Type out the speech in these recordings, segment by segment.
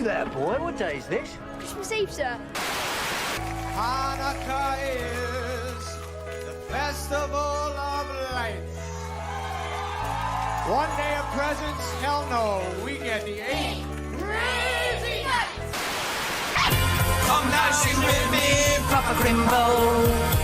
there, boy. What day is this? Christmas Eve, sir. Hanukkah is the festival of lights. One day of presents, hell no, we get the 8 crazy nights. Come now, sing with me, Papa Grimbo.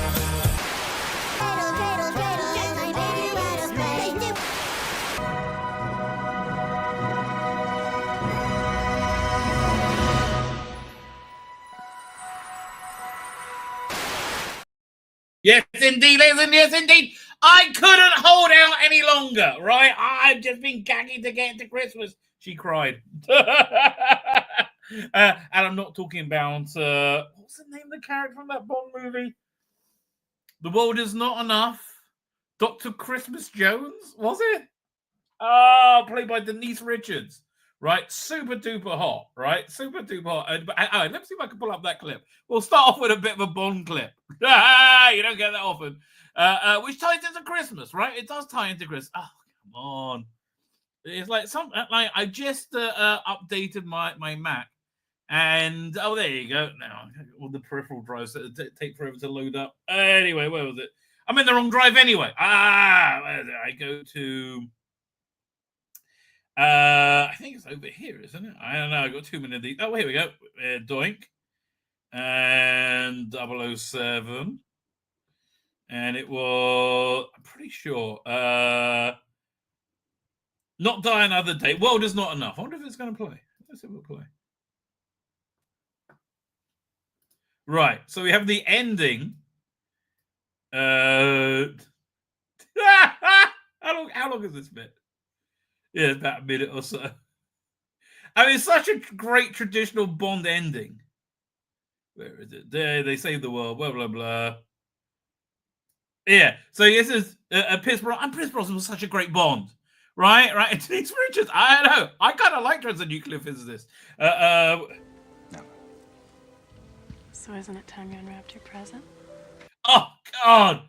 Yes, indeed, ladies and yes, indeed. I couldn't hold out any longer, right? I've just been gagging to get into Christmas. She cried. And I'm not talking about, what's the name of the character from that Bond movie? The World Is Not Enough. Dr. Christmas Jones, was it? Played by Denise Richards. Right, super duper hot, right? Super duper hot. Let me see if I can pull up that clip. We'll start off with a bit of a Bond clip. You don't get that often. Which ties into Christmas, right? It does tie into Christmas. Oh, come on. It's like I just updated my Mac. And, there you go. Now, all the peripheral drives that take forever to load up. Anyway, where was it? I'm in the wrong drive anyway. Where is it? I go to... I think it's over here, isn't it? I don't know. I got too many of these. Oh, here we go. Doink. And 007. And it was, I'm pretty sure, Not Die Another Day. World Is Not Enough. I wonder if it's going to play. Let's see if it'll play. Right. So we have the ending. How long is this bit? Yeah, about a minute or so. I mean, it's such a great traditional Bond ending. Where is it? There, they save the world, blah, blah, blah. Yeah, so this is Pierce Brosnan. And Pierce Brosnan was such a great Bond, right? Right? And Denise Richards, I don't know. I kind of liked her as a nuclear physicist. No. So isn't it time you unwrapped your present? Oh, God.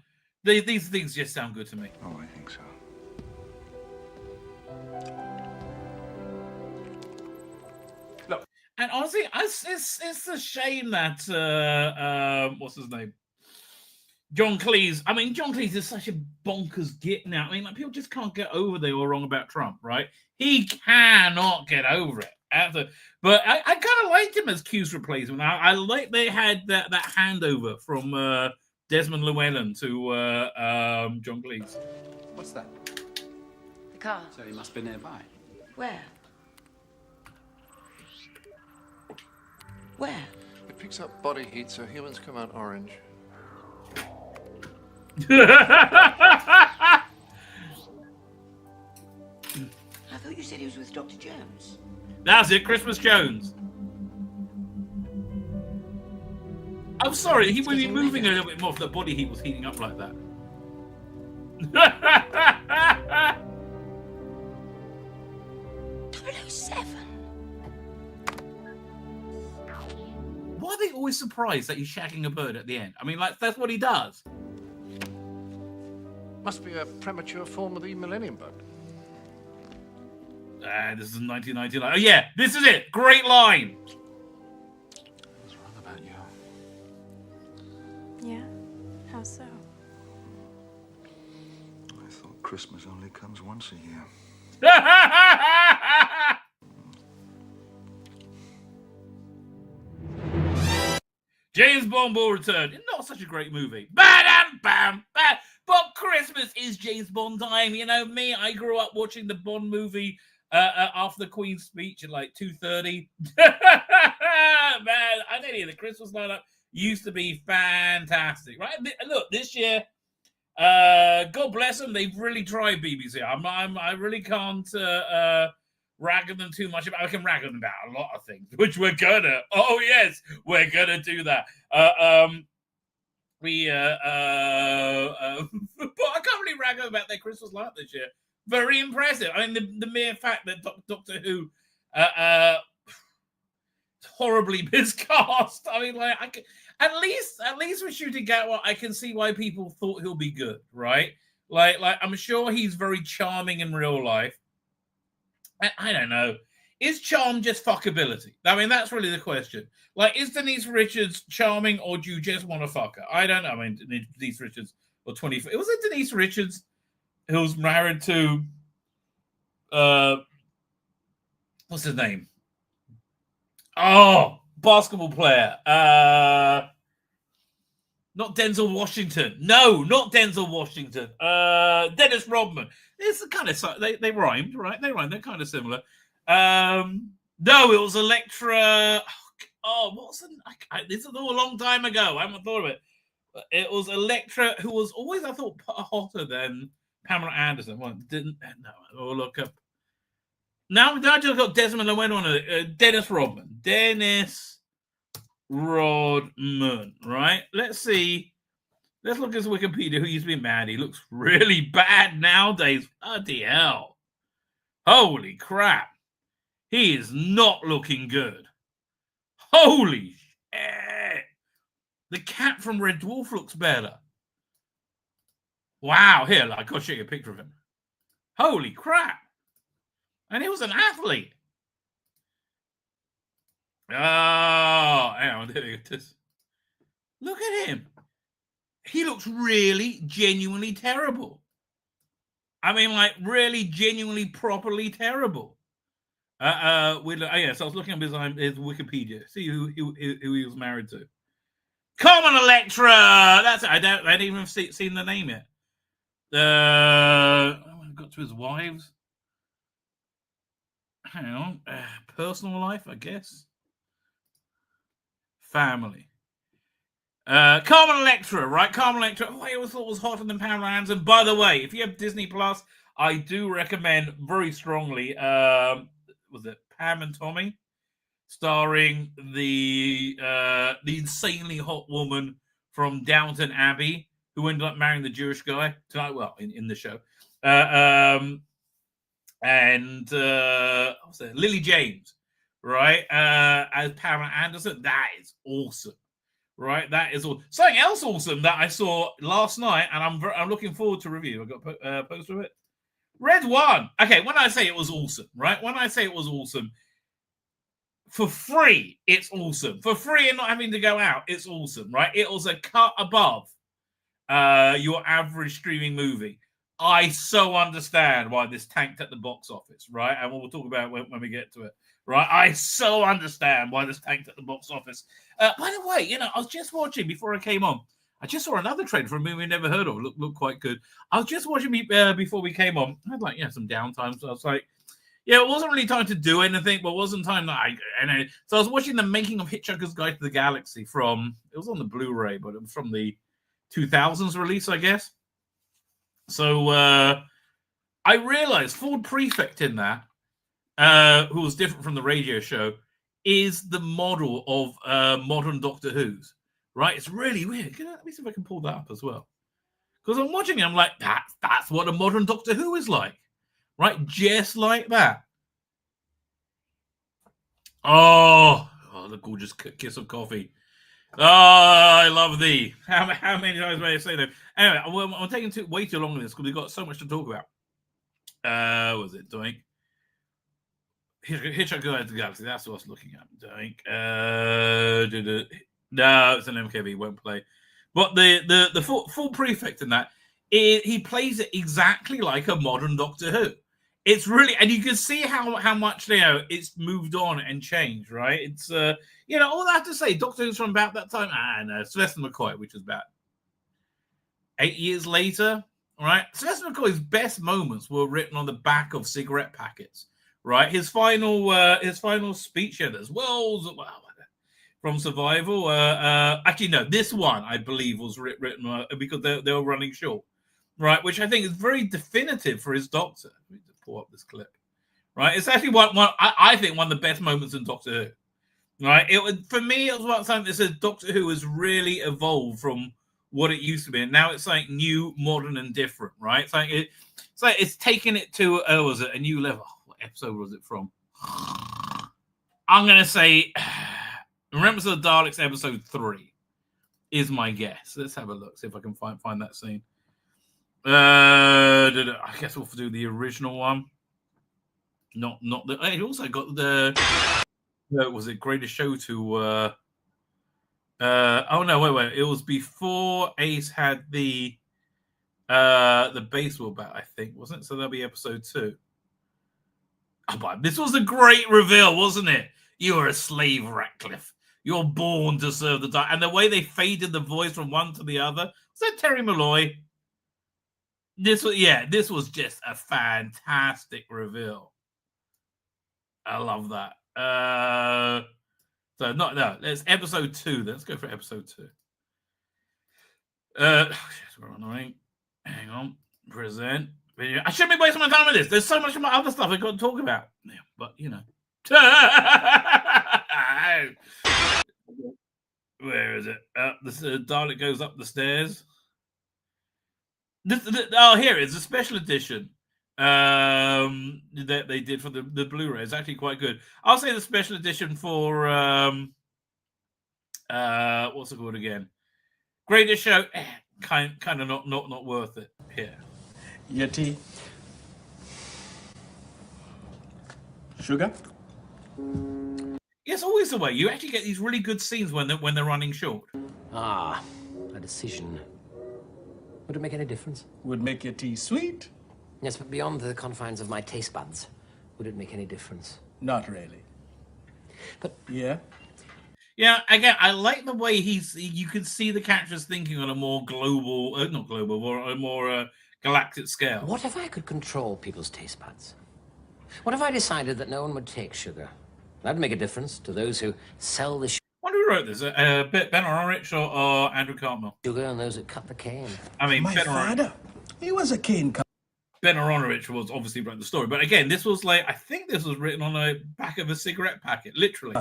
These things just sound good to me. Oh, I think so. And honestly, it's a shame that what's his name, John Cleese. I mean, John Cleese is such a bonkers git now. I mean, like people just can't get over they were wrong about Trump, right? He cannot get over it. But I kind of liked him as Q's replacement. I like they had that handover from Desmond Llewellyn to John Cleese. What's that? The car. So he must be nearby. Where? Where? It picks up body heat, so humans come out orange. I thought you said he was with Dr. Jones. That's it, Christmas Jones. I'm sorry, he would be moving a little bit more if the body heat was heating up like that. 007. Why are they always surprised that he's shagging a bird at the end? I mean, like, that's what he does. Must be a premature form of the Millennium Bug. This is 1999. Oh, yeah, this is it. Great line. I was wrong about you. Yeah? How so? I thought Christmas only comes once a year. James Bond will return. Not such a great movie. Bam, bam, bam. But Christmas is James Bond time. You know me, I grew up watching the Bond movie after the Queen's speech at like 2:30. Man, I tell you, the Christmas lineup used to be fantastic, right? Look, this year, God bless them, they've really tried BBC. I really can't rag on them too much. I can rag on them about a lot of things, which we're gonna. Oh yes, we're gonna do that. But I can't really rag on about their Christmas lineup this year. Very impressive. I mean, the mere fact that Doctor Who horribly miscast. I mean, like, at least with Shooting Gatwa, I can see why people thought he'll be good, right? Like I'm sure he's very charming in real life. I don't know. is charm just fuckability? I mean, that's really the question. Like, is Denise Richards charming, or do you just want to fuck her? I don't know. I mean, Denise Richards, or 24. It was it Denise Richards who was married to, what's his name? Oh, basketball player. Not Denzel Washington. No, not Denzel Washington. Dennis Rodman. It's kind of they rhymed, right? They rhymed. They're kind of similar. No, it was Electra. Oh, what's it? This is all a long time ago. I haven't thought of it. It was Electra, who was always, I thought, hotter than Pamela Anderson. Well, didn't. No, I'll look up. Now I just got Desmond. I went on Dennis Rodman. Dennis Rodman, right? Let's see. Let's look at his Wikipedia. Who used to be mad? He looks really bad nowadays. Bloody hell. Holy crap. He is not looking good. Holy shit. The cat from Red Dwarf looks better. Wow. Here, I gotta show you a picture of him. Holy crap. And he was an athlete. Oh, hang on. Look at him. He looks really, genuinely terrible. I mean, like, really, genuinely, properly terrible. So I was looking up his Wikipedia. See who he was married to. Common Electra. That's it. I didn't even seen the name yet. I got to his wives. Hang on. Personal life, I guess. Family. Carmen Electra, right? Carmen Electra. Oh, I always thought was hotter than Pamela Anderson. By the way, if you have Disney Plus, I do recommend very strongly. Was it Pam and Tommy, starring the insanely hot woman from Downton Abbey who ended up marrying the Jewish guy tonight? Well, in the show, and Lily James, right? As Pamela Anderson. That is awesome. Right, that is all. Something else awesome that I saw last night, and I'm looking forward to review. I got a poster of it. Red One. Okay, when I say it was awesome, right? When I say it was awesome, for free, it's awesome. For free and not having to go out, it's awesome, right? It was a cut above your average streaming movie. I so understand why this tanked at the box office, right? And we'll talk about it when we get to it. Right, I so understand why this tanked at the box office. By the way, I was just watching before I came on. I just saw another trailer for a movie I never heard of. Looked quite good. I was just watching before we came on. I had some downtime, so I was like, it wasn't really time to do anything, but it wasn't time that so I was watching the making of Hitchhiker's Guide to the Galaxy it was on the Blu-ray, but it was from the 2000s release, I guess. So I realized Ford Prefect in that, who was different from the radio show, is the model of modern Doctor Who's, right? It's really weird. Let me see if I can pull that up as well. Because I'm watching it, I'm like, that's what a modern Doctor Who is like, right? Just like that. Oh, the gorgeous kiss of coffee. Oh, I love thee. How many times may I say that? Anyway, I'm taking way too long on this because we've got so much to talk about. What was it doing? Hitchhiker's Guide to the Galaxy. That's what I was looking at. Doink. No, it's an MKB. Won't play. But the full prefect in that, he plays it exactly like a modern Doctor Who. It's really, and you can see how much it's moved on and changed. Right? It's all I have to say. Doctor Who's from about that time. No, Sylvester McCoy, which was about 8 years later. Right? Sylvester McCoy's best moments were written on the back of cigarette packets. Right, his final speech here. There's worlds from Survival. Actually, no, this one I believe was written because they were running short. Right, which I think is very definitive for his Doctor. Let me just pull up this clip. Right, it's actually I think one of the best moments in Doctor Who. Right, for me it was something that says Doctor Who has really evolved from what it used to be, and now it's like new, modern, and different. Right, it's like it's taken it to was it a new level. Episode was it from? I'm gonna say Remembrance of the Daleks episode 3 is my guess. Let's have a look, see if I can find that scene. I guess we'll do the original one. Not the. He also got the. Was it Greatest Show to? Oh no, wait. It was before Ace had the baseball bat, I think, wasn't it? So that'll be episode 2. Oh, but this was a great reveal, wasn't it? You are a slave, Ratcliffe. You're born to serve the dark. And the way they faded the voice from one to the other. Was that Terry Malloy? This was just a fantastic reveal. I love that. It's episode 2. Let's go for episode 2. We're annoying. Hang on. Present video. I shouldn't be wasting my time with this. There's so much more other stuff I've got to talk about. Yeah, but you know. Where is it? This Dalek goes up the stairs. Here it is. A special edition that they did for the Blu-ray. It's actually quite good. I'll say the special edition for what's it called again? Greatest Show. Kind of not worth it. Here. Your tea. Sugar? It's always the way. You actually get these really good scenes when they're running short. Ah, a decision. Would it make any difference? Would make your tea sweet? Yes, but beyond the confines of my taste buds, would it make any difference? Not really. But yeah. Yeah, again, I like the way you can see the characters thinking on a more global, not global, or a more galactic scale. What if I could control people's taste buds? What if I decided that no one would take sugar? That'd make a difference to those who sell the sugar. I wonder who wrote this? Ben Orrich or Andrew Cartmel? Sugar and those that cut the cane. I mean, My father, he was a cane cutter. Ben Orrich was obviously wrote the story, but again, this was like, I think this was written on the back of a cigarette packet, literally.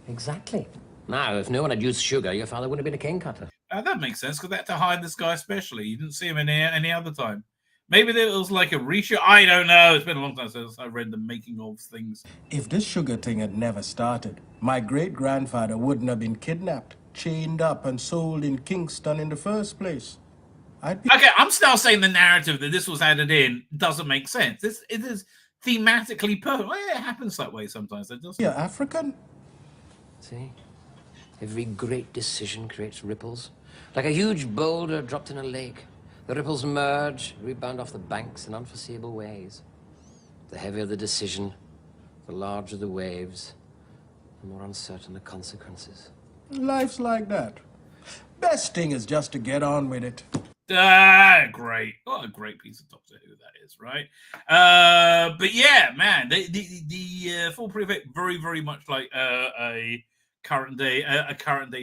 Exactly. Now, if no one had used sugar, your father wouldn't have been a cane cutter. That makes sense, because they had to hide this guy especially. You didn't see him any other time. Maybe there was like a reshoot. I don't know. It's been a long time since I read the making of things. If this sugar thing had never started, my great-grandfather wouldn't have been kidnapped, chained up, and sold in Kingston in the first place. Okay, I'm still saying the narrative that this was added in doesn't make sense. It is thematically perfect. Well, it happens that way sometimes. It doesn't. You're African? See? Every great decision creates ripples. Like a huge boulder dropped in a lake. The ripples merge, rebound off the banks in unforeseeable ways. The heavier the decision, the larger the waves, the more uncertain the consequences. Life's like that. Best thing is just to get on with it. Great. What a great piece of Doctor Who that is, right? But yeah, man, the full prefect very, very much like a current day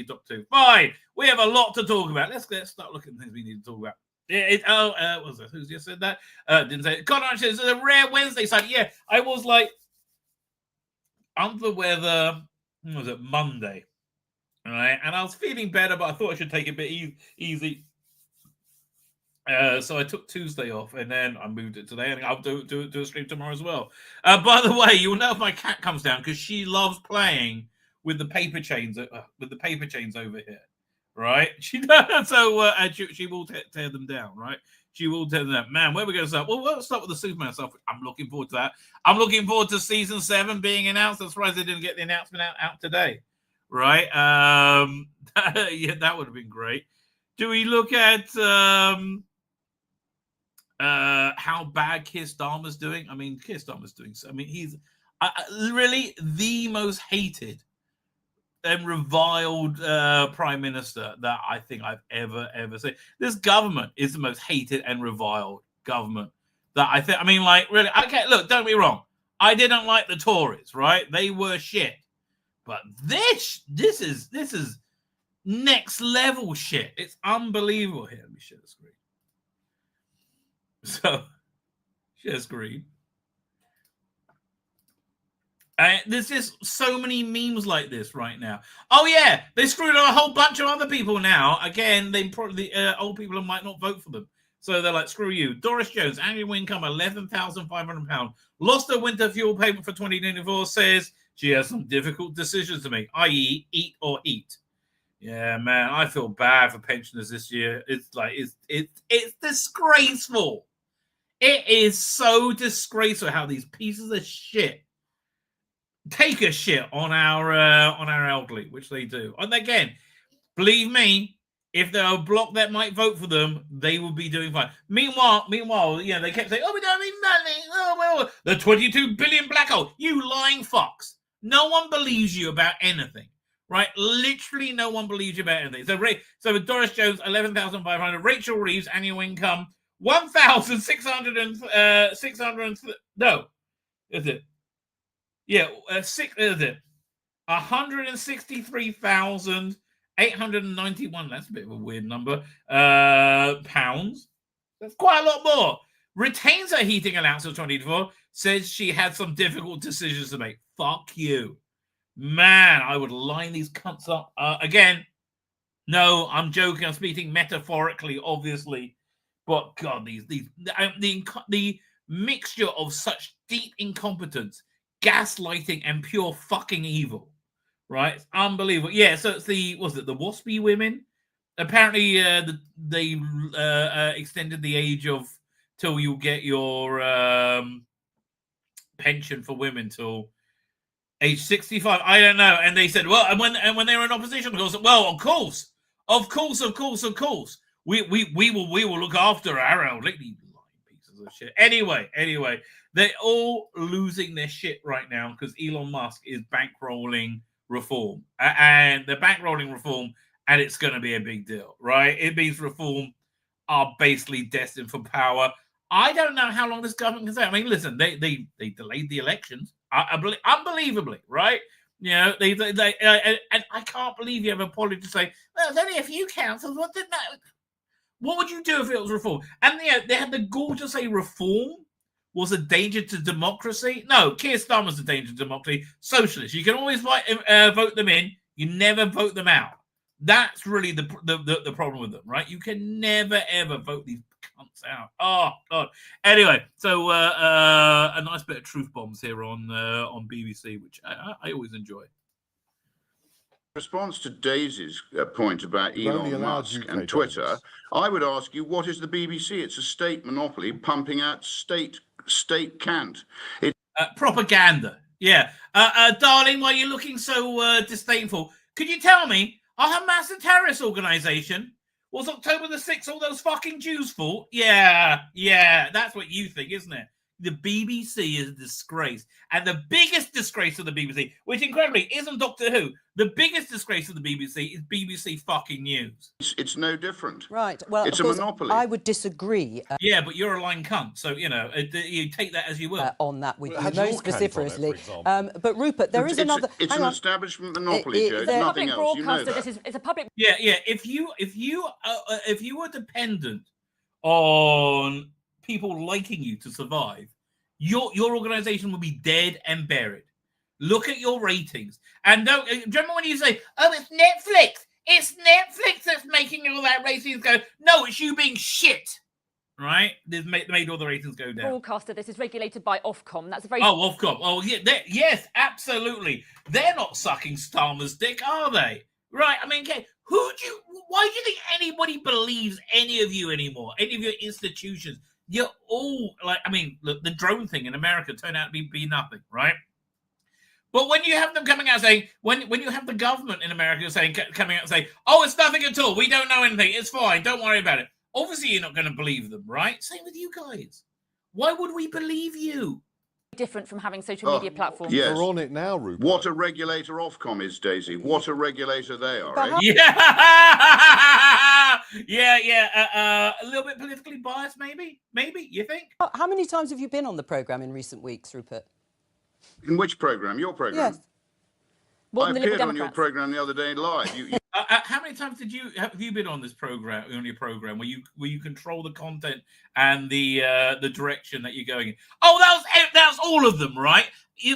Doctor Who. Fine, we have a lot to talk about. Let's start looking at things we need to talk about. What was it? Who's just said that? Didn't say it. Karney says it's a rare Wednesday side. Yeah, I was like under the weather. When was it? Monday, right? And I was feeling better, but I thought I should take it a bit easy. So I took Tuesday off, and then I moved it today, and I'll do a stream tomorrow as well. By the way, you'll know if my cat comes down because she loves playing with the paper chains over here. Right, she does. So she will tear them down. Right, she will tear them down. Man, where are we going to start? Well, we'll start with the Superman stuff. I'm looking forward to that. I'm looking forward to season 7 being announced. I'm surprised they didn't get the announcement out today. Right, yeah, that would have been great. Do we look at how bad Keir Starmer's doing? I mean, Keir Starmer's doing. I mean, he's really the most hated and reviled prime minister that I think I've ever seen. This government is the most hated and reviled government that I think. I mean, like, really. Okay, look, don't be wrong. I didn't like the Tories, right? They were shit. But this is next level shit. It's unbelievable. Here, let me share the screen. So, share screen. There's just so many memes like this right now. Oh yeah, they screwed a whole bunch of other people now. Again, they probably old people might not vote for them, so they're like, screw you. Doris Jones, annual income £11,500, lost her winter fuel payment for 2024. Says she has some difficult decisions to make, i.e., eat or heat. Yeah, man, I feel bad for pensioners this year. It's like it's disgraceful. It is so disgraceful how these pieces of shit take a shit on our elderly, which they do. And again, believe me, if there are a bloc that might vote for them, they will be doing fine. Meanwhile, you know, they kept saying, "Oh, we don't need money. Oh, well, the 22 billion black hole." You lying fucks. No one believes you about anything, right? Literally, no one believes you about anything. So with Doris Jones, 11,500. Rachel Reeves, annual income 1,600 and 600. No, is it? Yeah, is it 163,891? That's a bit of a weird number. Pounds. That's quite a lot more. Retains her heating allowance of 24. Says she had some difficult decisions to make. Fuck you, man. I would line these cunts up again. No, I'm joking. I'm speaking metaphorically, obviously. But God, the mixture of such deep incompetence, gaslighting, and pure fucking evil, right? It's unbelievable. Yeah, so it's the WASPy women. Apparently, they extended the age of till you get your pension for women till age 65. I don't know. And they said, well, and when they were in opposition, they said, well, of course. We will look after our elderly. Pieces of shit. Anyway, they're all losing their shit right now because Elon Musk is bankrolling reform, and they're bankrolling reform, and it's going to be a big deal, right? It means reform are basically destined for power. I don't know how long this government can stay. I mean, listen, they delayed the elections, unbelievably, right? You know, and I can't believe you have a policy to say, well, there's only a few councils. What would you do if it was reform? And they had the gall to say reform was a danger to democracy. No, Keir Starmer's a danger to democracy. Socialists, you can always vote them in. You never vote them out. That's really the problem with them, right? You can never ever vote these cunts out. Oh God. Anyway, so a nice bit of truth bombs here on BBC, which I always enjoy. Response to Daisy's point about Elon Musk and Twitter, I would ask you, what is the BBC? It's a state monopoly pumping out state cant. Propaganda. Yeah. Darling, why are you looking so disdainful? Could you tell me, are Hamas a terrorist organization? Was October the 6th all those fucking Jews' fault? Yeah, that's what you think, isn't it? The BBC is a disgrace. And the biggest disgrace of the BBC, which incredibly isn't Doctor Who, the biggest disgrace of the BBC is BBC fucking News. It's no different. Right. Well, it's of course, a monopoly. I would disagree. Yeah, but you're a lying cunt. So, you know, you take that as you will. On that with you most vociferously. But Rupert, there is another... It's an establishment monopoly, Joe. It's nothing else. You know that. It's a public... Yeah. If you were dependent on people liking you to survive, your organization will be dead and buried. Look at your ratings. And don't remember when you say, oh, it's Netflix. It's Netflix that's making all that ratings go. No, it's you being shit. Right? They've made all the ratings go down. Broadcaster, this is regulated by Ofcom. That's a very... Oh, Ofcom. Oh, yeah. Yes, absolutely. They're not sucking Starmer's dick, are they? Right? I mean, why do you think anybody believes any of you anymore? Any of your institutions? You're all like, I mean, look, the drone thing in America turned out to be nothing, right? But when you have them coming out saying, when you have the government in America coming out and saying, oh, it's nothing at all, we don't know anything, it's fine, don't worry about it. Obviously, you're not going to believe them, right? Same with you guys. Why would we believe you? Different from having social media platforms. Yes. We're on it now, Rupert. What a regulator Ofcom is, Daisy. What a regulator they are, eh? Yeah. A little bit politically biased, maybe, you think? How many times have you been on the programme in recent weeks, Rupert? In which programme? Your programme? Yes. I appeared on your programme the other day live. How many times have you been on this programme, on your programme, where you control the content and the direction that you're going in? Oh, that was all of them, right?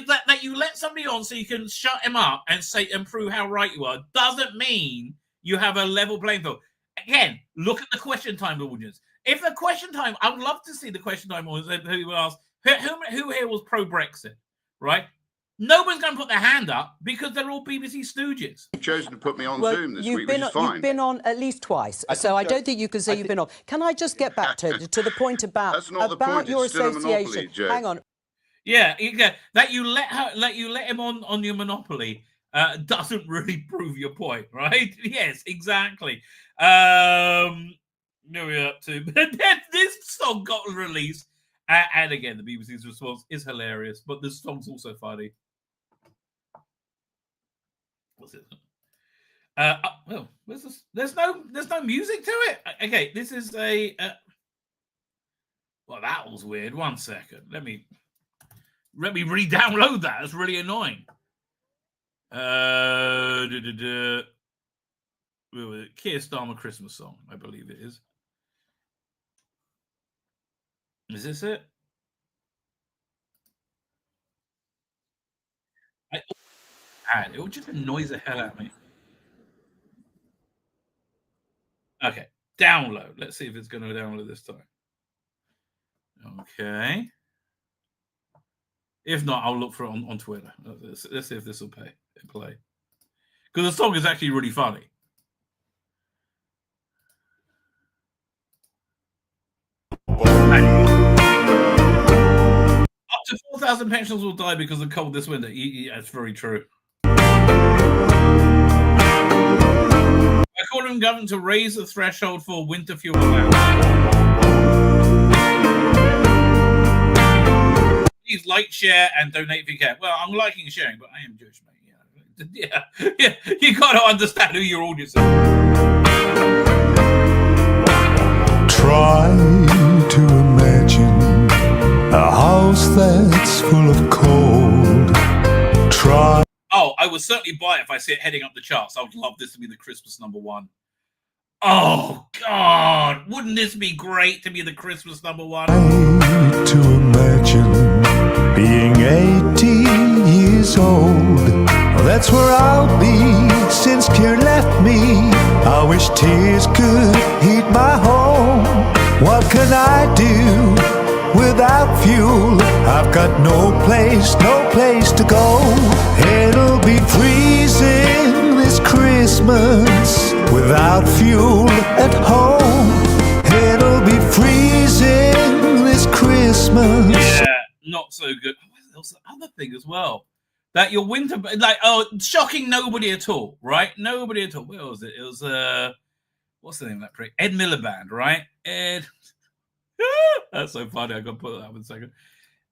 That you let somebody on so you can shut him up and prove how right you are doesn't mean you have a level playing field. Again, look at the question time audience. If the question time, I would love to see the question time audience who asked who here was pro Brexit, right? Nobody's going to put their hand up because they're all BBC stooges. You've chosen to put me on Zoom this week, which is fine. You've been on at least twice, so I don't think you can say you've been on. Can I just get back to the point about That's not the point. your It's still a monopoly, association? Joe. Hang on. Yeah, that you let him on your monopoly doesn't really prove your point, right? Yes, exactly. Where we up to? But then this song got released, and again, the BBC's response is hilarious, but this song's also funny. What's it? Well, there's no music to it. Okay, this is a. Well, that was weird. 1 second. Let me re-download that. That's really annoying. Keir Starmer Christmas song, I believe it is. Is this it? It just annoys the hell out of me. Okay, download. Let's see if it's going to download this time. Okay. If not, I'll look for it on Twitter. Let's see if this will play. Because the song is actually really funny. Up to 4,000 pensioners will die because of cold this winter. That's very true. I called on government to raise the threshold for winter fuel allowance. Please like, share, and donate if you can. Well, I'm liking and sharing, but I am Jewish, mate. Yeah. You got to understand who your audience is. Try to imagine a house that's full of cold. Try. Oh, I would certainly buy it if I see it heading up the charts. I would love this to be the Christmas #1. Oh, God. Wouldn't this be great to be the Christmas #1? To imagine being 80 years old. That's where I'll be since Keir left me. I wish tears could heat my home. What can I do without fuel? I've got no place to go. It'll be freezing this Christmas without fuel at home. It'll be freezing this Christmas. Yeah, not so good. There was the other thing as well. That your winter, shocking nobody at all, right? Nobody at all. Where was it? It was, what's the name of that prick? Ed Miliband, right? Ed. That's so funny. I got to put that up in a second.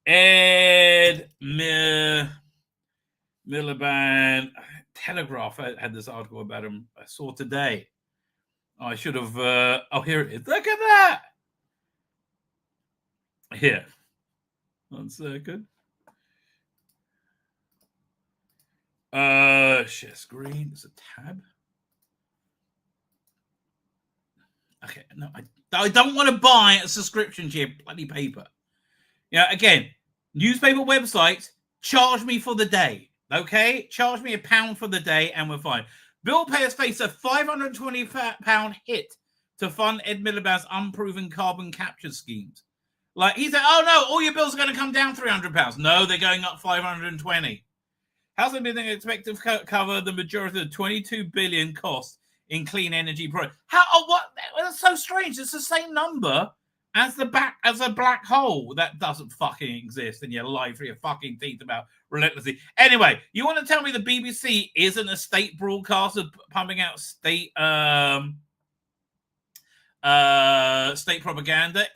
Ed Miliband. Telegraph had this article about him I saw today. I should have, here it is. Look at that. Here. 1 second. Share screen. There's a tab. Okay, no, I don't want to buy a subscription to your bloody paper. Yeah, again, newspaper websites charge me for the day. Okay, charge me £1 for the day, and we're fine. Bill payers face a £520 hit to fund Ed Miliband's unproven carbon capture schemes. Like he said, oh no, all your bills are going to come down £300. No, they're going up $520. How's it been expected to cover the majority of the $22 billion costs in clean energy projects? What? That's so strange. It's the same number as a black hole that doesn't fucking exist, and you lie for your fucking teeth about relentlessly. Anyway, you want to tell me the BBC isn't a state broadcaster pumping out state state propaganda?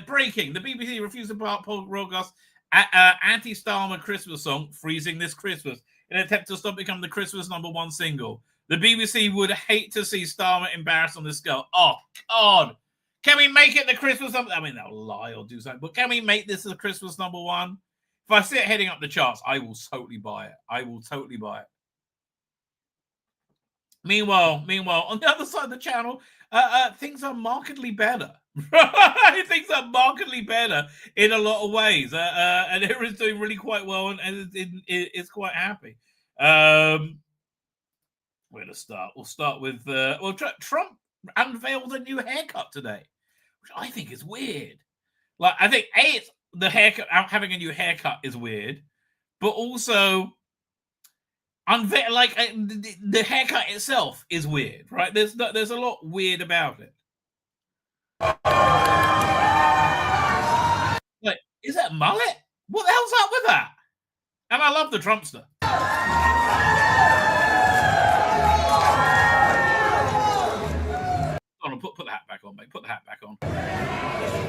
Breaking: the BBC refused to broadcast anti-Starmer Christmas song "Freezing This Christmas" in an attempt to stop becoming the Christmas #1 single. The BBC would hate to see Starmer embarrassed on this scale. Oh, God. Can we make it the Christmas #1? I mean, they'll lie or do something, but can we make this the Christmas #1? If I see it heading up the charts, I will totally buy it. I will totally buy it. Meanwhile, on the other side of the channel, things are markedly better. Things are markedly better in a lot of ways. And everyone's doing really quite well, and it's quite happy. Where to start? We'll start with Trump unveiled a new haircut today, which I think is weird. Like, I think it's the haircut. Having a new haircut is weird, but also Like the haircut itself is weird, right? There's a lot weird about it. Like, is that mullet? What the hell's up with that? And I love the Trumpster. Hold on, put the hat back on, mate. Put the hat back on.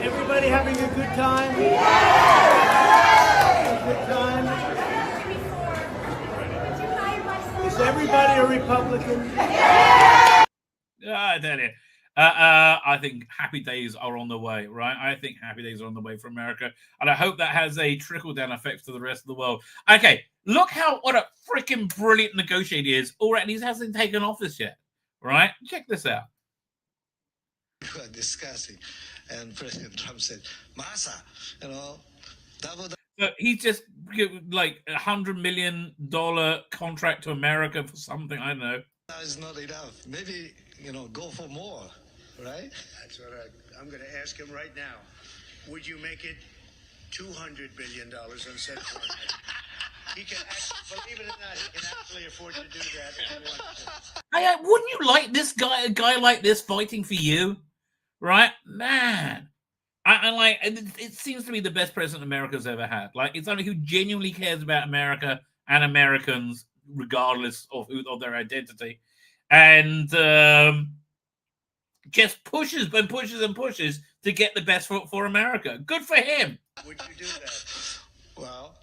Everybody having a good time? Good time? Is everybody a Republican? I tell you. I think happy days are on the way, right? I think happy days are on the way for America. And I hope that has a trickle-down effect to the rest of the world. Okay, look what a freaking brilliant negotiator he is. All right, and he hasn't taken office yet, right? Check this out. We were discussing, and President Trump said, Massa, double the... So he's just like $100 million contract to America for something, I don't know. Now it's not enough. Maybe, go for more, right? That's what I'm going to ask him right now. Would you make it $200 billion on said contract? He can actually, believe it or not, he can actually afford to do that if he wants to. Wouldn't you like a guy like this fighting for you? Right? Man. I like, it seems to be the best president America's ever had. Like, it's somebody who genuinely cares about America and Americans, regardless of their identity. And just pushes and pushes and pushes to get the best for America. Good for him. Would you do that? Well,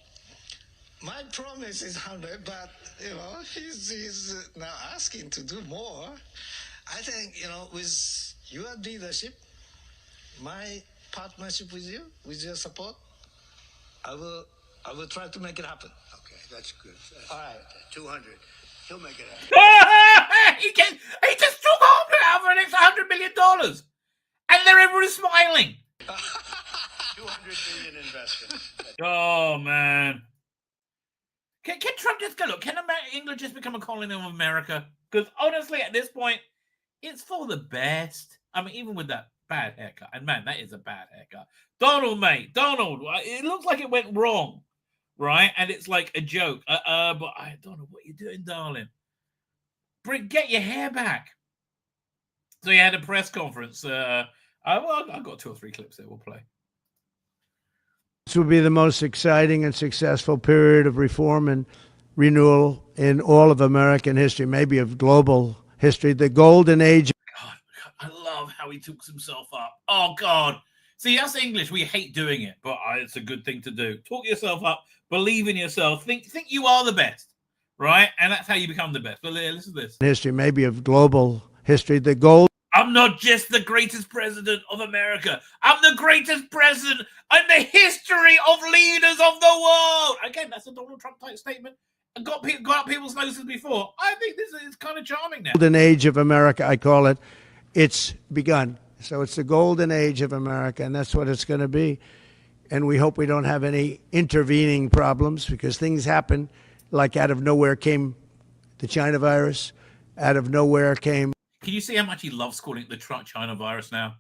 my promise is 100, but, he's now asking to do more. I think, with your leadership, my partnership with you, with your support, I will try to make it happen. Okay, that's good. All right. 200. He'll make it happen. he just took off now for an extra $100 million. And everybody's smiling. 200 billion investment. Oh, man. Can Trump just go, look, can England just become a colony of America? Because honestly, at this point, it's for the best. I mean, even with that bad haircut. And man, that is a bad haircut. Donald, mate. Donald, it looks like it went wrong. Right? And it's like a joke. But I don't know what you're doing, darling. Get your hair back. So he had a press conference. I've got 2 or 3 clips there we'll play. This will be the most exciting and successful period of reform and renewal in all of American history, maybe of global history, the golden age. God, I love how he talks himself up. Oh, God. See, us English, we hate doing it, but it's a good thing to do. Talk yourself up, believe in yourself, think you are the best, right? And that's how you become the best. But listen to this. History, maybe of global history, the gold. I'm not just the greatest president of America. I'm the greatest president in the history of leaders of the world. Again, that's a Donald Trump type statement. Got up people's noses before. I think this is kind of charming now. Golden age of America, I call it. It's begun. So it's the golden age of America, and that's what it's going to be. And we hope we don't have any intervening problems, because things happen. Like out of nowhere came the China virus. Out of nowhere came... Can you see how much he loves calling it the China virus now?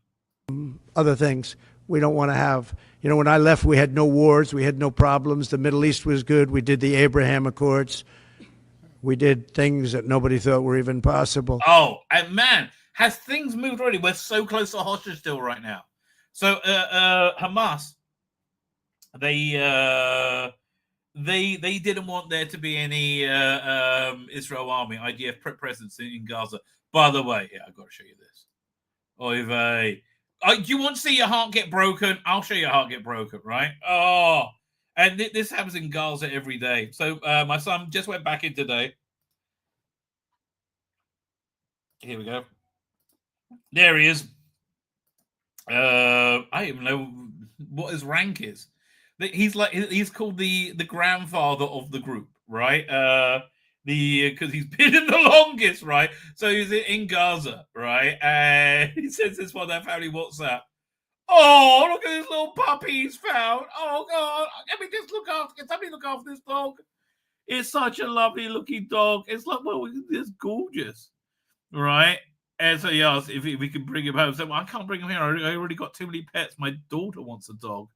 Other things we don't want to have. When I left, we had no wars. We had no problems. The Middle East was good. We did the Abraham Accords. We did things that nobody thought were even possible. Oh, and man, has things moved already? We're so close to a hostage deal right now. So Hamas, they didn't want there to be any Israel army, IDF presence in Gaza. By the way, yeah, I've got to show you this. Oy vey. Do you want to see your heart get broken? I'll show you your heart get broken, right? Oh, and this happens in Gaza every day. So my son just went back in today. Here we go. There he is. I don't even know what his rank is. He's called the grandfather of the group, right? Because he's been in the longest, right? So he's in Gaza, right? And he sends this one that family WhatsApp. Oh, look at this little puppy he's found. Oh, God. Can somebody look after this dog? It's such a lovely looking dog. It's like, well, it's gorgeous, right? And so he asked if we could bring him home. So, well, I can't bring him here. I already got too many pets. My daughter wants a dog.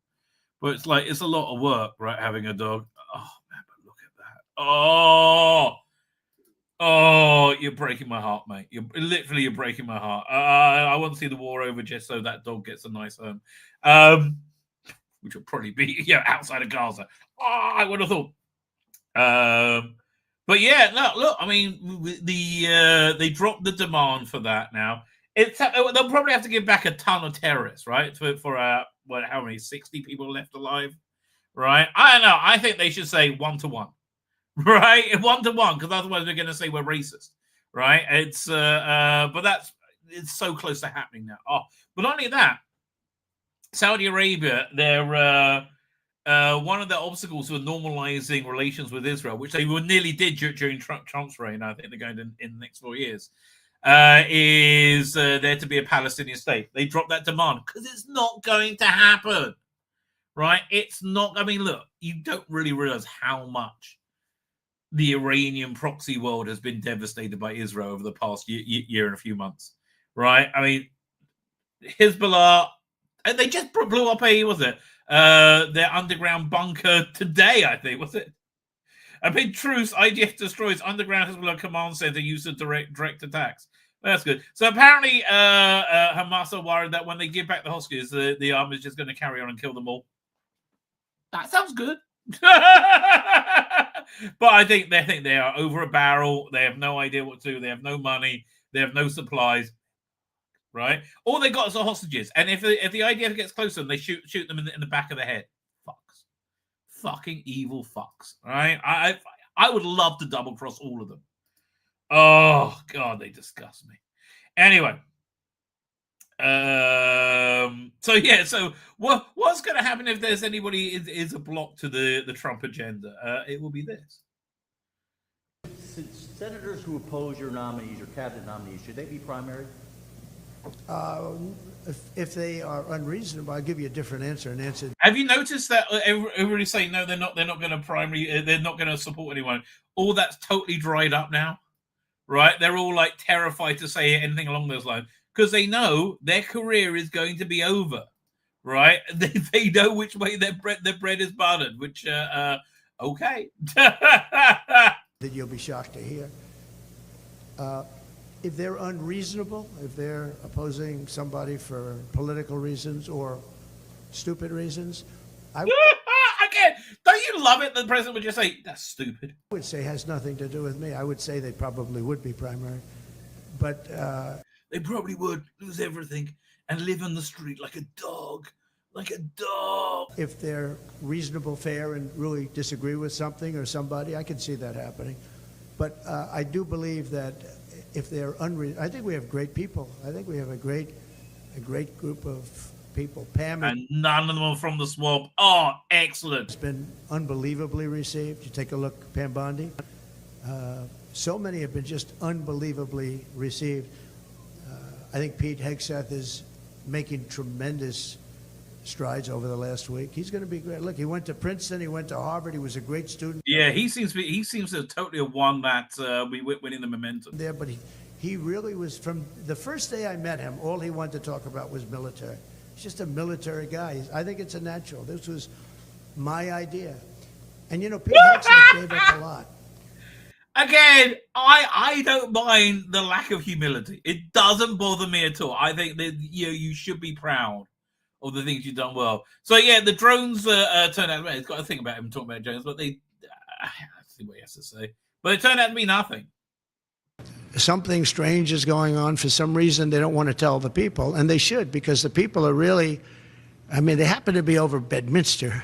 But it's a lot of work, right, having a dog. Oh, man, but look at that. Oh, Oh, you're breaking my heart, mate. You're breaking my heart. I want to see the war over just so that dog gets a nice home, which will probably be outside of Gaza. I would have thought. But yeah, look. I mean, they dropped the demand for that now. They'll probably have to give back a ton of terrorists, right? For how many 60 people left alive, right? I don't know. I think they should say 1-to-1. Right, 1-to-1, because otherwise they're going to say we're racist, right? It's it's so close to happening now. Oh, but not only that, Saudi Arabia, they're one of the obstacles for normalizing relations with Israel, which they nearly did during Trump's reign. I think they're going to in the next 4 years. Is there to be a Palestinian state? They dropped that demand because it's not going to happen, right? It's not. I mean, look, you don't really realize how much the Iranian proxy world has been devastated by Israel over the past year and a few months, right? I mean, Hezbollah, and they just blew up their underground bunker today, I think, was it? Amid truce, IDF destroys underground Hezbollah command center used to direct attacks. That's good. So apparently, Hamas are worried that when they give back the hostages, the army is just going to carry on and kill them all. That sounds good. But I think they are over a barrel. They have no idea what to do. They have no money. They have no supplies. Right? All they got is the hostages. And if the IDF gets close to them, they shoot them in the back of the head. Fucks. Fucking evil fucks. Right? I would love to double cross all of them. Oh God, they disgust me. Anyway. So what's going to happen if there's anybody is a block to the Trump agenda? It will be this. Senators who oppose your nominees, your cabinet nominees, should they be primaried? If they are unreasonable, I'll give you a different answer. Have you noticed that everybody's saying no, they're not going to primary, they're not going to support anyone? All that's totally dried up now, right? They're all like terrified to say anything along those lines. Because they know their career is going to be over, right? They know which way their bread is buttered. Which, okay. That you'll be shocked to hear. If they're unreasonable, if they're opposing somebody for political reasons or stupid reasons, Again, don't you love it? The president would just say that's stupid. I would say it has nothing to do with me. I would say they probably would be primary, but. They probably would lose everything and live on the street like a dog. If they're reasonable, fair, and really disagree with something or somebody, I can see that happening. But I do believe that if they're I think we have great people. I think we have a great group of people. Pam and none of them are from the swamp. Oh, excellent! It's been unbelievably received. You take a look, Pam Bondi. So many have been just unbelievably received. I think Pete Hegseth is making tremendous strides over the last week. He's going to be great. Look, he went to Princeton. He went to Harvard. He was a great student. Yeah, he seems to totally have won that winning the momentum there. But he really was, from the first day I met him, all he wanted to talk about was military. He's just a military guy. I think it's a natural. This was my idea. And Pete Hegseth gave up a lot. Again, I don't mind the lack of humility. It doesn't bother me at all. I think that you should be proud of the things you've done well. So yeah, the drones turned out. It's got a thing about him talking about drones, but let's see what he has to say. But it turned out to be nothing. Something strange is going on. For some reason, they don't want to tell the people, and they should, because the people are really. I mean, they happen to be over Bedminster.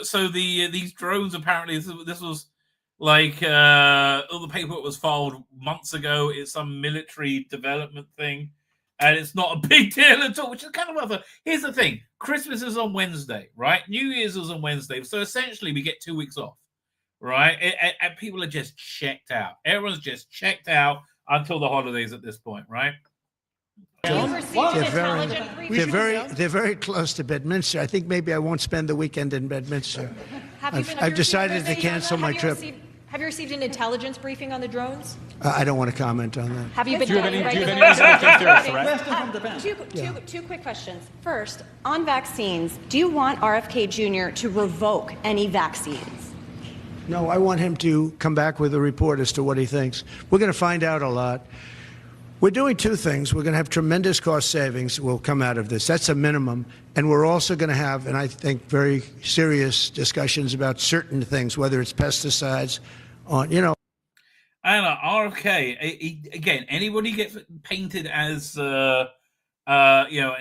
So these drones apparently this was. Like all the paperwork was filed months ago. It's some military development thing, and it's not a big deal at all. Which is kind of here's the thing: Christmas is on Wednesday, right? New Year's is on Wednesday, so essentially we get 2 weeks off, right? And people are just checked out. Everyone's just checked out until the holidays at this point, right? They're very close to Bedminster. I think maybe I won't spend the weekend in Bedminster. I've decided to cancel my trip. Have you received an intelligence briefing on the drones? I don't want to comment on that. Have you been getting regular? Two quick questions. First, on vaccines, do you want RFK Jr. to revoke any vaccines? No, I want him to come back with a report as to what he thinks. We're going to find out a lot. We're doing two things. We're going to have tremendous cost savings will come out of this. That's a minimum. And we're also going to have, and I think, very serious discussions about certain things, whether it's pesticides, on, you know. And RFK, again, anybody gets painted as, an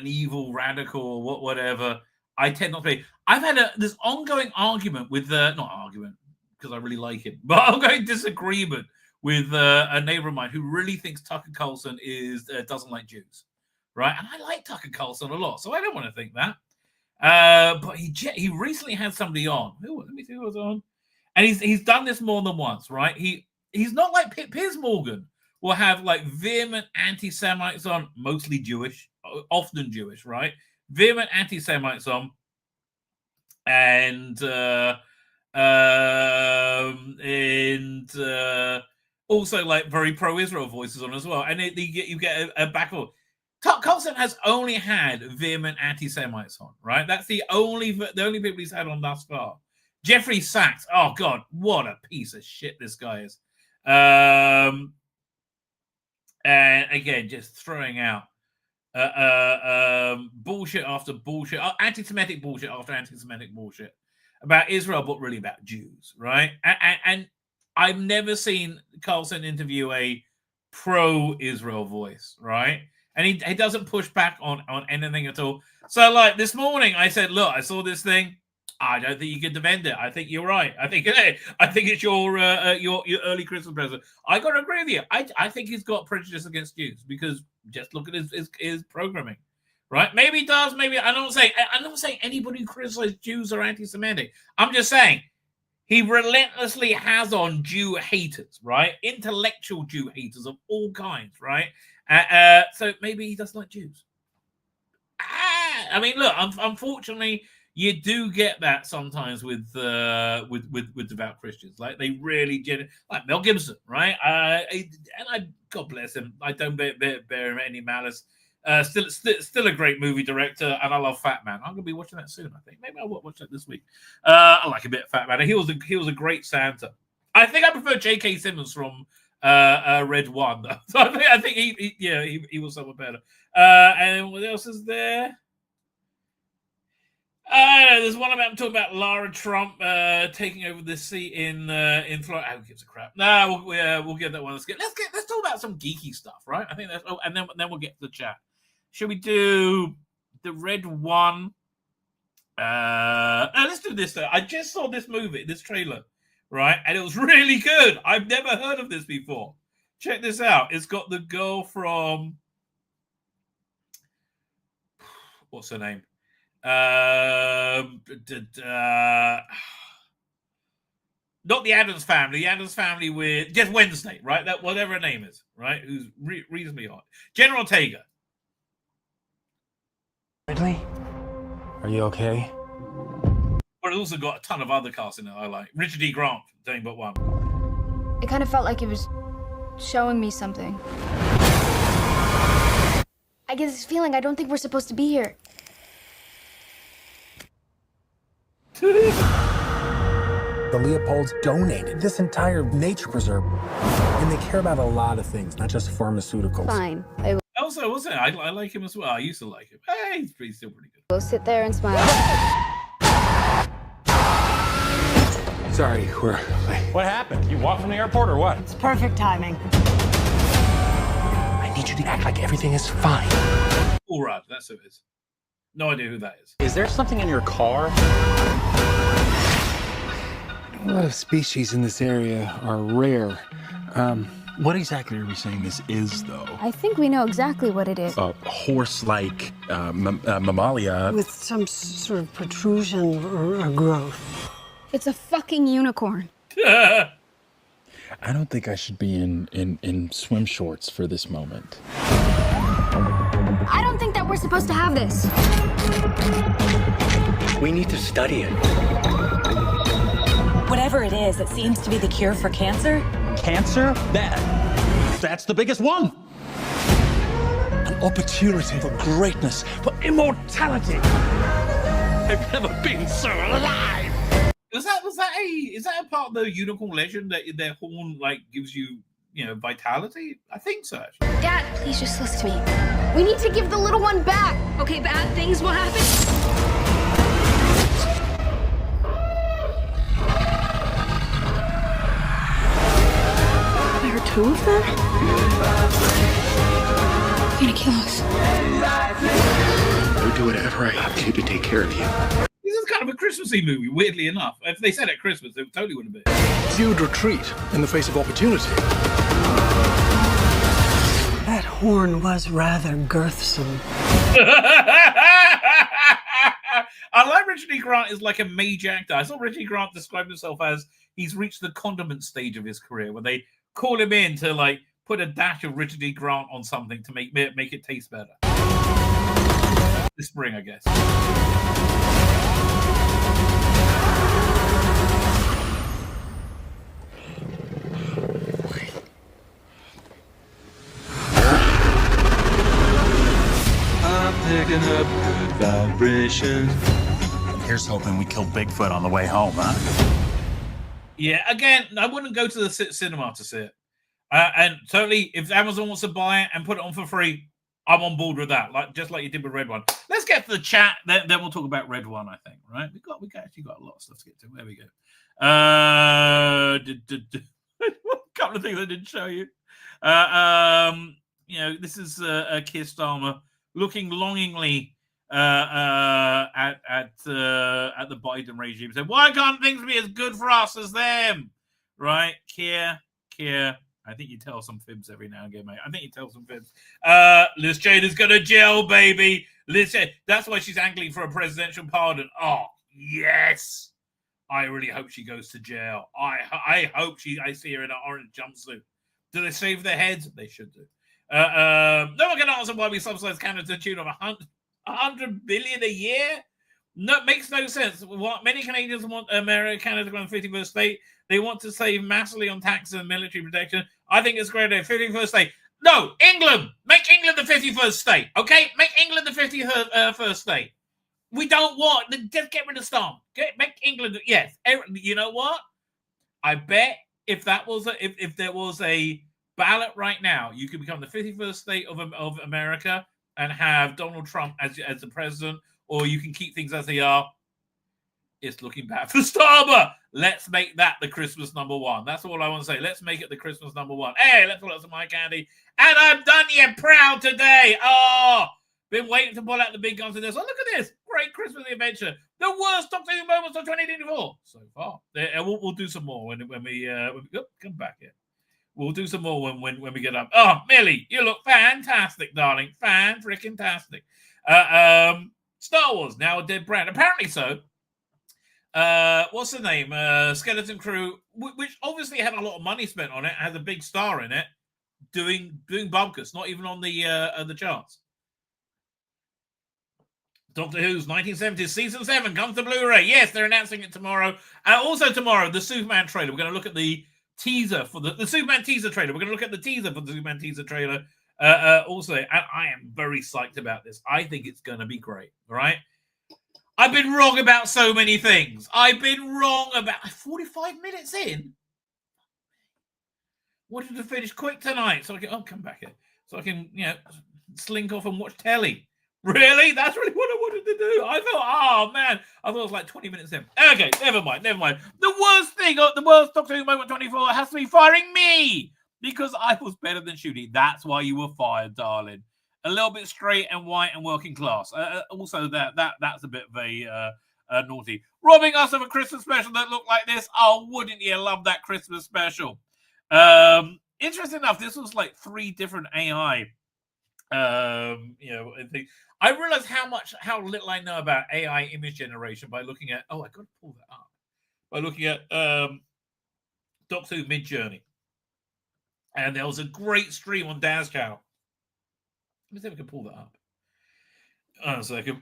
evil radical or whatever, I tend not to be. I've had this ongoing argument with, not argument, because I really like him, but ongoing disagreement with a neighbor of mine who really thinks Tucker Carlson doesn't like Jews, right? And I like Tucker Carlson a lot, so I don't want to think that. But he recently had somebody on. Let me see who was on. And he's done this more than once, right? He's not like Piers Morgan will have like vehement anti-Semites on, mostly Jewish, often Jewish, right? Vehement anti-Semites on, and also like very pro-Israel voices on as well. And you get a battle. Carlson has only had vehement anti-Semites on, right? That's the only people he's had on thus far. Jeffrey Sachs, oh God, what a piece of shit this guy is. And again, just throwing out bullshit after bullshit, anti-Semitic bullshit after anti-Semitic bullshit about Israel, but really about Jews, right? And I've never seen Carlson interview a pro-Israel voice, right? And he doesn't push back on anything at all. So, like this morning, I said, "Look, I saw this thing. I don't think you can defend it. I think you're right. I think it's your early Christmas present." I got to agree with you. I think he's got prejudice against Jews because just look at his programming, right? Maybe he does. Maybe I'm not saying anybody who criticizes Jews are anti-Semitic. I'm just saying he relentlessly has on Jew haters, right? Intellectual Jew haters of all kinds, right? So maybe he doesn't like Jews. I mean, look, unfortunately, you do get that sometimes with devout Christians. Like they really like Mel Gibson, right? God bless him. I don't bear him any malice. Still a great movie director, and I love Fat Man. I'm gonna be watching that soon. I think maybe I'll watch that this week. I like a bit of Fat Man. He was a great Santa. I think I prefer J.K. Simmons from Red One. Though. So I think he was somewhat better. And what else is there? There's one about talking about Lara Trump taking over the seat in Florida. Who gives a crap? No, we'll get that one. Let's talk about some geeky stuff, right? I think that's and then we'll get to the chat. Should we do the Red One? Let's do this though. I just saw this trailer, right? And it was really good. I've never heard of this before. Check this out. It's got the girl from what's her name? Not the Addams Family. The Addams Family with just Wednesday, right? That whatever her name is, right? Who's reasonably hot. General Ortega. Ridley, are you okay? But it's also got a ton of other casts in it I like. Richard E. Grant, Dame But One. It kind of felt like it was showing me something. I get this feeling I don't think we're supposed to be here. The Leopolds donated this entire nature preserve, and they care about a lot of things, not just pharmaceuticals. Fine. Also, wasn't it? I like him as well. I used to like him. Hey, he's still pretty good. Go sit there and smile. Sorry, What happened? You walked from the airport or what? It's perfect timing. I need you to act like everything is fine. All right, that's who it is. No idea who that is. Is there something in your car? A lot of species in this area are rare. What exactly are we saying this is, though? I think we know exactly what it is. A horse-like mammalia. With some sort of protrusion or growth. It's a fucking unicorn. I don't think I should be in swim shorts for this moment. I don't think that we're supposed to have this. We need to study it. Whatever it is, it seems to be the cure for cancer. Cancer? That's the biggest one. An opportunity for greatness, for immortality. I've never been so alive. Was that a part of the unicorn legend that their horn like gives you, vitality? I think so. Actually. Dad, please just listen to me. We need to give the little one back. Okay, bad things will happen. There are two of them? They're gonna kill us. I'll do whatever I have to take care of you. This is kind of a Christmassy movie, weirdly enough. If they said at Christmas, it totally would have been. You'd retreat in the face of opportunity. That horn was rather girthsome. I like Richard E. Grant is like a major actor. I saw Richard E. Grant describe himself as he's reached the condiment stage of his career, where they call him in to like put a dash of Richard E. Grant on something to make it taste better. This spring, I guess. I'm picking up good vibrations. Here's hoping we kill Bigfoot on the way home, huh? Yeah, again, I wouldn't go to the cinema to see it. And totally, if Amazon wants to buy it and put it on for free, I'm on board with that. Just like you did with Red One. Let's get to the chat, then we'll talk about Red One. I think, right? We actually got a lot of stuff to get to. There we go. A couple of things I didn't show you. This is Keir Starmer looking longingly at the Biden regime. So why can't things be as good for us as them? Right, Keir. I think you tell some fibs every now and again, mate. I think you tell some fibs. Liz Cheney's going to jail, baby. Liz Cheney. That's why she's angling for a presidential pardon. Oh, yes. I really hope she goes to jail. I hope I see her in an orange jumpsuit. Do they shave their heads? They should do. No one can answer why we subsidize Canada to the tune of $100 billion a year. No, it makes no sense. What many Canadians want Canada to go on the 51st state. They want to save massively on taxes and military protection. I think it's great. 51st state. No, England. Make England the 51st state. Okay? Make England the 51st state. We don't want... Just get rid of Storm. Make England... Yes. You know what? I bet if there was a ballot right now, you could become the 51st state of America and have Donald Trump as the president, or you can keep things as they are. It's looking bad for Starmer. Let's make that the Christmas number one. That's all I want to say. Let's make it the Christmas number one. Hey, let's pull out some of my candy. And I've done you proud today. Oh, been waiting to pull out the big guns in this. Oh, look at this. Great Christmas adventure. The worst Doctor Who moments of 2024 so far. We'll do some more when we come back here. We'll do some more when we get up. Oh, Millie, you look fantastic, darling. Fan-freaking-tastic. Star Wars, now a dead brand. Apparently so. What's the name? Skeleton Crew, which obviously had a lot of money spent on it, has a big star in it, doing bumkus, not even on the charts. Doctor Who's 1970s season 7 comes to Blu-ray. Yes, they're announcing it tomorrow. Also tomorrow, the Superman trailer. We're going to look at the teaser for the Superman teaser trailer. We're going to look at the teaser for the Superman teaser trailer. Also, and I am very psyched about this. I think it's going to be great. All right. I've been wrong about so many things. I've been wrong about 45 minutes in. Wanted to finish quick tonight so I can come back here. So I can, slink off and watch telly. Really? That's really what I wanted to do. I thought, oh man, I thought it was like 20 minutes in. Okay, never mind. The worst Doctor Who moment 24 has to be firing me because I was better than Shooty. That's why you were fired, darling. A little bit straight and white and working class. Also, that's a bit of a naughty. Robbing us of a Christmas special that looked like this. Oh, wouldn't you love that Christmas special? Interesting enough, this was like 3 different AI. I realized how little I know about AI image generation by looking at. Oh, I got to pull that up. By looking at Doctor Who Mid-Journey, and there was a great stream on Daz channel. Let me see if I can pull that up. A second.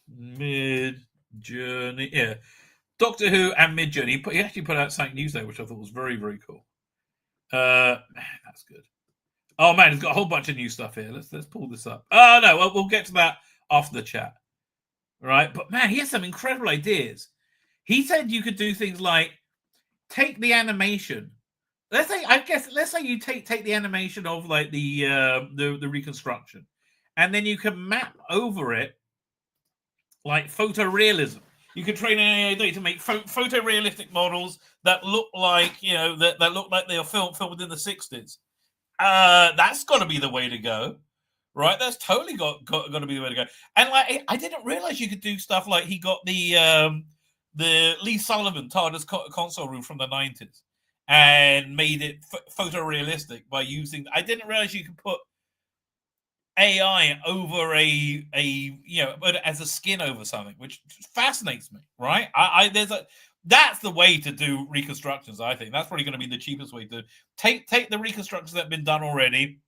Mid-Journey. Yeah. Doctor Who and Mid-Journey. He actually put out something news there, which I thought was very, very cool. Man, that's good. Oh, man, he's got a whole bunch of new stuff here. Let's pull this up. Oh, no, we'll get to that after the chat. Right? But, man, he has some incredible ideas. He said you could do things like take the animation. Let's say you take the animation of like the reconstruction, and then you can map over it like photorealism. You can train an AI to make photorealistic models that look like that look like they are filmed in the 60s. That's got to be the way to go, right? That's totally got to be the way to go. And like, I didn't realize you could do stuff like he got the Lee Sullivan TARDIS console room from the 90s and made it photorealistic by using. I didn't realize you could put AI over as a skin over something, which fascinates me, right? That's the way to do reconstructions. I think that's probably going to be the cheapest way to take the reconstructions that have been done already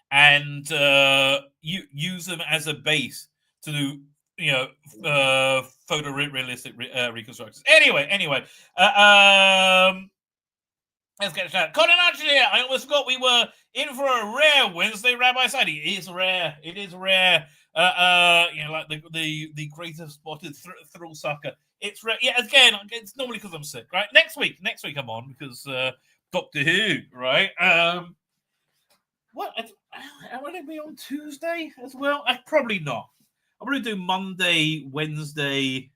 and use them as a base to do photorealistic reconstructions. Anyway, let's get started. Conan here. I almost forgot we were in for a rare Wednesday Rabbi side. It is rare. Like the greatest spotted thrill sucker. It's rare. Yeah, again, it's normally because I'm sick, right? Next week I'm on because Doctor Who, right? What? Am I going to be on Tuesday as well? Probably not. I'm going to do Monday, Wednesday,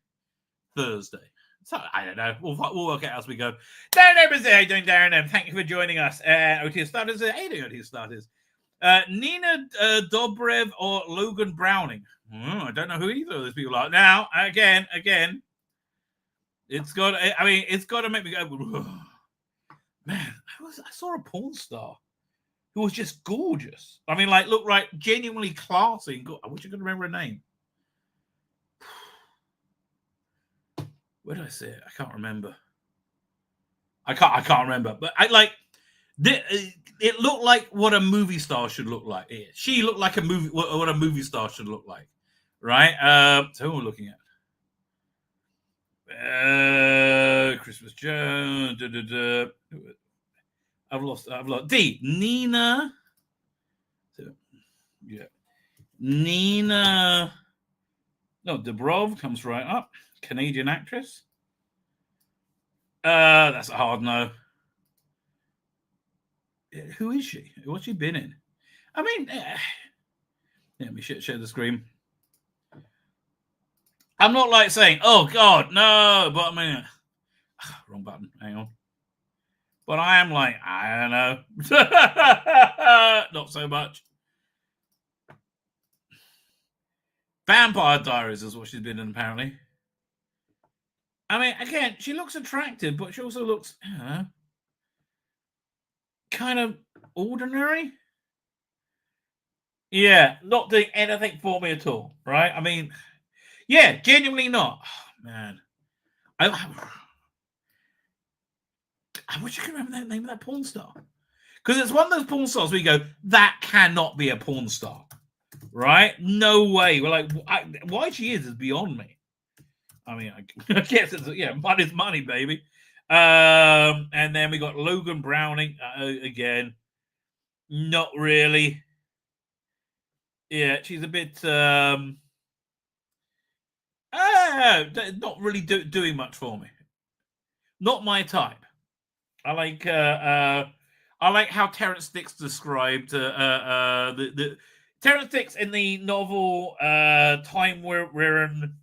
Thursday. So I don't know. We'll work it out as we go. Darren Evans, how you doing, Darren? Thank you for joining us. OT Starters, how you doing, OT Starters? Nina Dobrev or Logan Browning? I don't know who either of those people are. Now, again, it's got. I mean, it's got to make me go. Man, I saw a porn star who was just gorgeous. I mean, like, looked like genuinely classy. I wish I could remember her name. Where did I see it? I can't remember. I can't remember. But it looked like what a movie star should look like. She looked like what a movie star should look like, right? So who are we looking at? Christmas Jones. I've lost. D. Nina. Yeah. Nina. No, Dobrov comes right up. Canadian actress. That's a hard no. Who is she? What's she been in? I mean, let me share the screen. I'm not like saying, oh God, no, but I mean, wrong button. Hang on. But I am like, I don't know. Not so much. Vampire Diaries is what she's been in, apparently. I mean, again, she looks attractive, but she also looks, kind of ordinary. Yeah, not doing anything for me at all, right? I mean, yeah, genuinely not. Oh, man. I wish I could remember the name of that porn star. Because it's one of those porn stars where you go, that cannot be a porn star, right? No way. We're like, why she is beyond me. I mean, I guess it's, money's money, baby. And then we got Logan Browning again. Not really. Yeah, she's a bit not really doing much for me. Not my type. I like how Terrence Dicks described the Terrence Dicks in the novel Time We're in.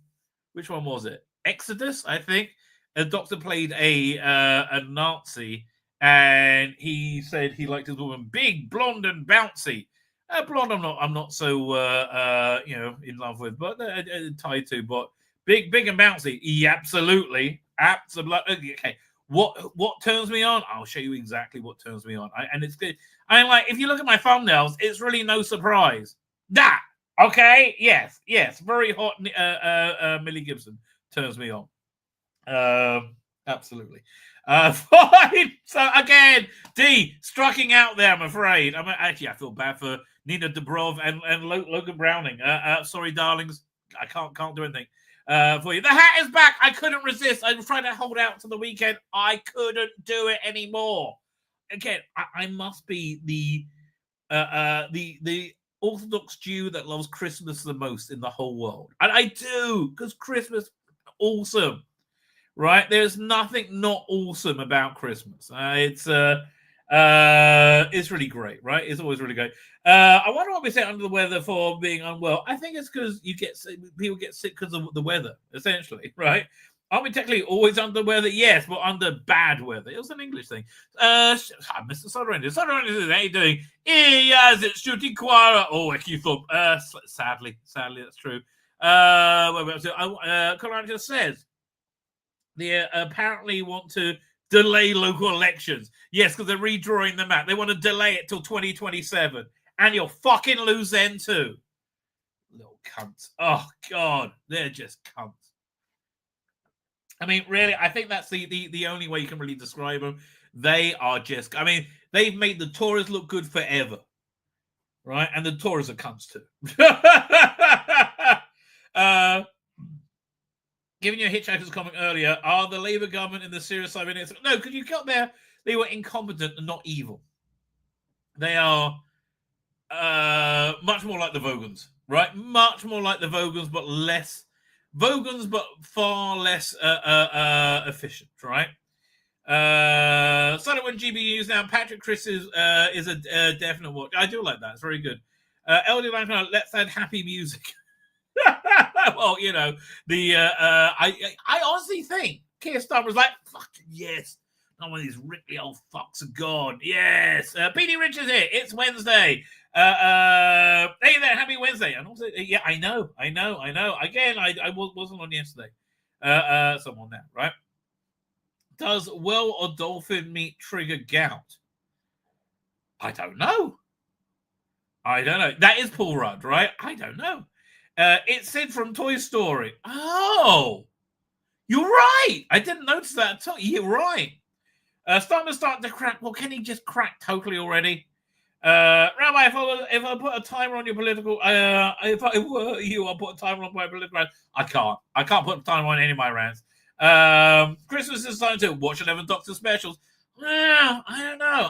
Which one was it? Exodus, I think. A doctor played a Nazi, and he said he liked his woman big, blonde, and bouncy. Blonde, I'm not so in love with, but tied to. But big, and bouncy. Yeah, absolutely. Okay. What turns me on? I'll show you exactly what turns me on. And it's good. I mean, like, if you look at my thumbnails, it's really no surprise. That. Okay, yes, very hot. Millie Gibson turns me on. Absolutely. Fine. So again, D striking out there. I'm afraid. I feel bad for Nina Dobrov and Logan Browning. Sorry, darlings, I can't do anything for you. The hat is back. I couldn't resist. I was trying to hold out to the weekend. I couldn't do it anymore. Again, I must be the Orthodox Jew that loves Christmas the most in the whole world. And I do, because Christmas, awesome. right? There's nothing not awesome about Christmas. It's really great, right? It's always really great. I wonder what we say under the weather for being unwell. I think it's because people get sick because of the weather, essentially, right? Aren't we technically always under weather? Yes, but under bad weather. It was an English thing. Mr. Soderendis. Soderendis, how you doing? Yes, it's shooting Quara. Oh, Ecky Thump. Sadly, that's true. Conrad just says they apparently want to delay local elections. Yes, because they're redrawing the map. They want to delay it till 2027. And you'll fucking lose then too. Little cunts. Oh, God. They're just cunts. I mean, really, I think that's the only way you can really describe them. They are just, I mean, they've made the Tories look good forever, right? And the Tories are cunts too. Giving you a Hitchhiker's comment earlier, are the Labour government in the serious side of it? No, because you got there, they were incompetent and not evil. They are much more like the Vogans, right? Much more like the Vogans, but less Vogans, but far less efficient, right? Started when GBUs now. Patrick Chris is a definite watch. I do like that. It's very good. LD Lang, let's add happy music. Well, you know, I honestly think Keir Starmer was like, fuck yes. Not one of these rickly old fucks of God. Yes. Petey Richards here. It's Wednesday. Hey there, happy Wednesday. And also, yeah, I know. Again, I wasn't on yesterday. So I'm on now, right? Does well or dolphin meat trigger gout? I don't know. That is Paul Rudd, right? I don't know. It's Sid from Toy Story. Oh, you're right. I didn't notice that at all. You're right. Starting to crack. Well, can he just crack totally already? Rabbi, if I put a timer on your political, if I were you, I'll put a timer on my political rants. I can't put a timer on any of my rants. Christmas is time to watch 11 Doctor specials. I don't know.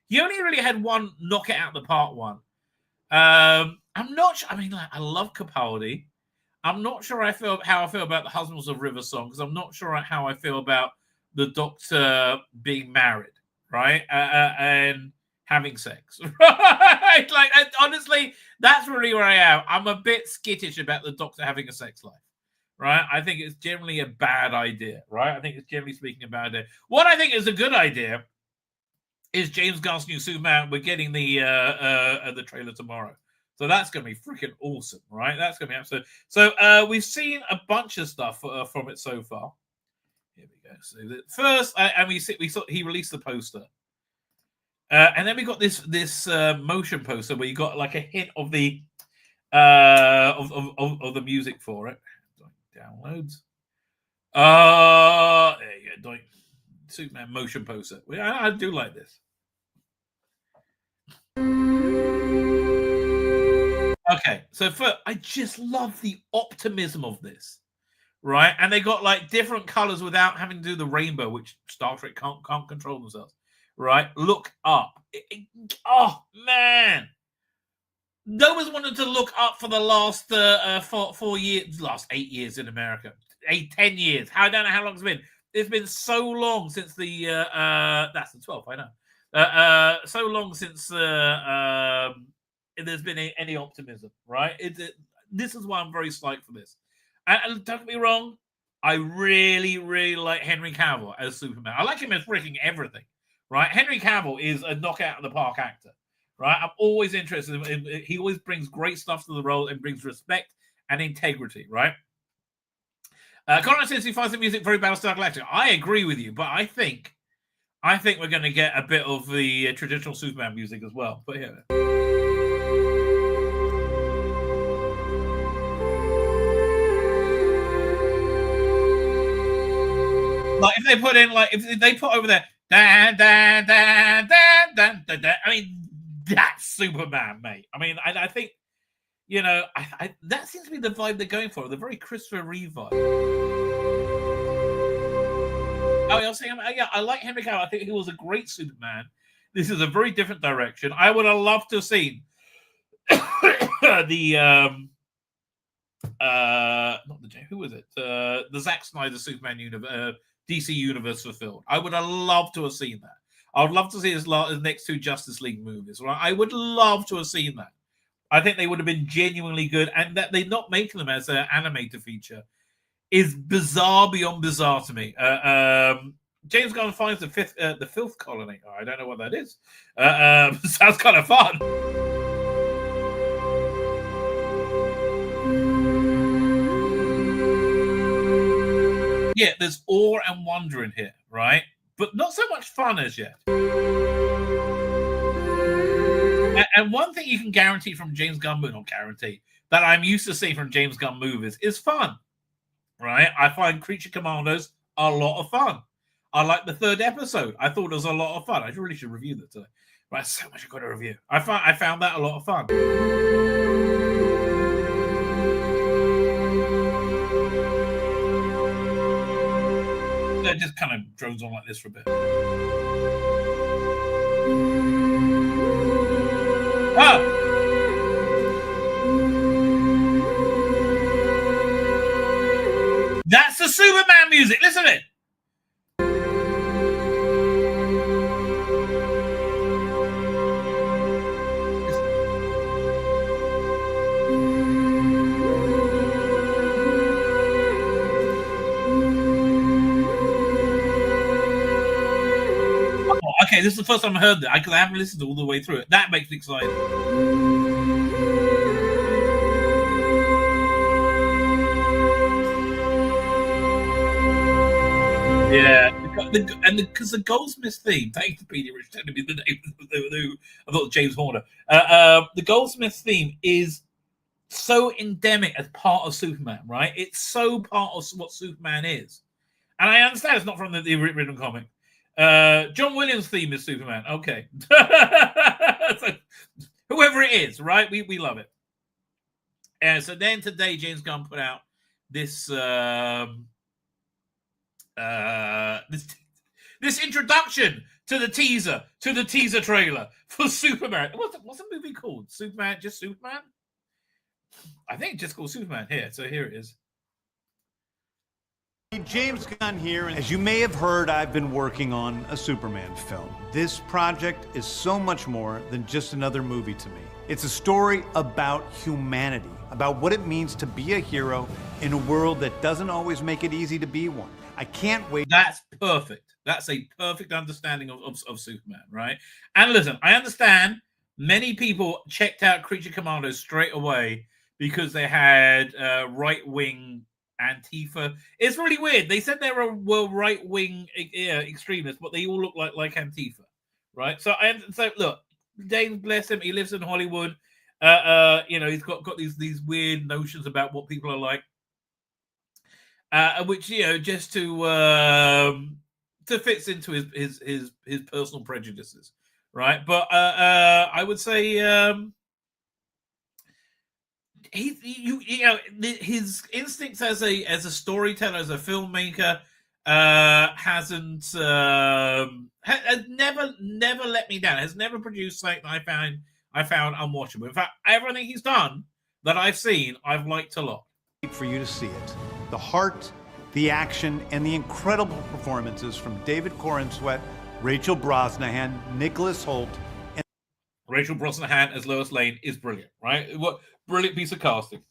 You only really had one knock it out the park one. I'm not sure. I mean, like, I love Capaldi. I'm not sure how I feel about the Husbands of River song, because I'm not sure how I feel about the Doctor being married, right? And having sex, right? Like, honestly, that's really where I am. I'm a bit skittish about the Doctor having a sex life, right? I think it's generally a bad idea, right? I think it's generally speaking a bad idea. What I think is a good idea is James Gunn's new Superman. We're getting the trailer tomorrow. So that's going to be freaking awesome, right? That's going to be absolute. So we've seen a bunch of stuff from it so far. Here we go. So first, and we saw he released the poster, and then we got this motion poster where you got like a hint of the of the music for it. Downloads. There you go. Superman motion poster. I do like this. Okay, so I just love the optimism of this, right? And they got like different colors without having to do the rainbow, which Star Trek can't control themselves, right? Look up. Oh man, no one's wanted to look up for the last 4 years, last 8 years in America, 10 years. I don't know how long it's been. It's been so long since the that's the 12th. I know. So long since there's been any optimism, right? This is why I'm very psyched for this. And don't get me wrong, I really, really like Henry Cavill as Superman. I like him as freaking everything, right? Henry Cavill is a knockout of the park actor, right? I'm always interested in he always brings great stuff to the role and brings respect and integrity, right? Conrad says he finds the music very Battlestar Galactica. I agree with you, but I think we're going to get a bit of the traditional Superman music as well. But here. Like if they put in if they put over there, dan, dan, dan, dan, dan, dan, dan, I mean that's Superman, mate. I mean I think. You know, that seems to be the vibe they're going for, the very Christopher Reeve vibe. Oh, I was saying, yeah, I like Henry Cavill. I think he was a great Superman. This is a very different direction. I would have loved to have seen the not the Who was it? The Zack Snyder Superman DC universe fulfilled. I would have loved to have seen that. I would love to see his next two Justice League movies. Right? I would love to have seen that. I think they would have been genuinely good, and that they're not making them as an animated feature is bizarre beyond bizarre to me. James Gunn finds the filth colony. Oh, I don't know what that is. Sounds kind of fun. Yeah, there's awe and wonder in here, right? But not so much fun as yet. And one thing you can guarantee from James Gunn, not guarantee, that I'm used to seeing from James Gunn movies is fun, right? I find Creature Commandos a lot of fun. I like the third episode. I thought it was a lot of fun. I really should review that today. Right, so much I've got to review. I found that a lot of fun. It just kind of drones on like this for a bit. Ah! That's the Superman music. Listen to it. Okay, this is the first time I heard that because I haven't listened all the way through it. That makes me excited. Yeah, because the Goldsmith theme. Thanks to Peter Rich telling me the name. I thought James Horner. The Goldsmith theme is so endemic as part of Superman, right? It's so part of what Superman is, and I understand it's not from the original comic. John Williams' theme is Superman. Okay. So, whoever it is, right? We love it. And so then today, James Gunn put out this this introduction to the teaser trailer for Superman. What's the movie called? Superman, just Superman? I think it's just called Superman. So here it is. James Gunn here, and as you may have heard, I've been working on a Superman film. This project is so much more than just another movie to me. It's a story about humanity, about what it means to be a hero in a world that doesn't always make it easy to be one. I can't wait. That's perfect. That's a perfect understanding of Superman, right? And listen, I understand many people checked out Creature Commandos straight away because they had right-wing Antifa. It's really weird. They said they were right-wing extremists, but they all look like Antifa, right? So look, James, bless him, he lives in Hollywood. He's got these weird notions about what people are like, which just to fits into his personal prejudices, right? But I would say. His instincts as a storyteller, as a filmmaker, has never let me down. Has never produced something I found unwatchable. In fact, everything he's done that I've seen, I've liked a lot. For you to see it, the heart, the action, and the incredible performances from David Corenswet, Rachel Brosnahan, Nicholas Hoult. Rachel Brosnahan as Lois Lane is brilliant, right? What brilliant piece of casting.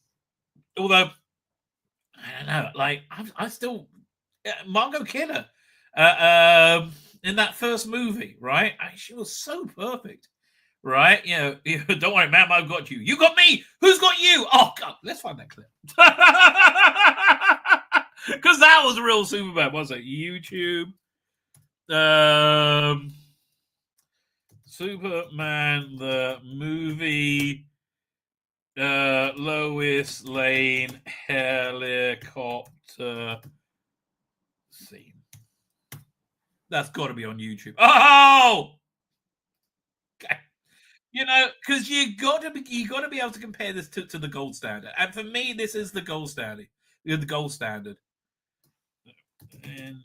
Although I don't know, like I still Margot Kidder in that first movie, right? She was so perfect, right? Don't worry, ma'am, I've got you. You got me. Who's got you? Oh God, let's find that clip because that was real Superman, wasn't it? YouTube. Superman the movie, Lois Lane helicopter scene. That's got to be on YouTube. Oh, okay. Because you got to be able to compare this to the gold standard, and for me, this is the gold standard. The gold standard. And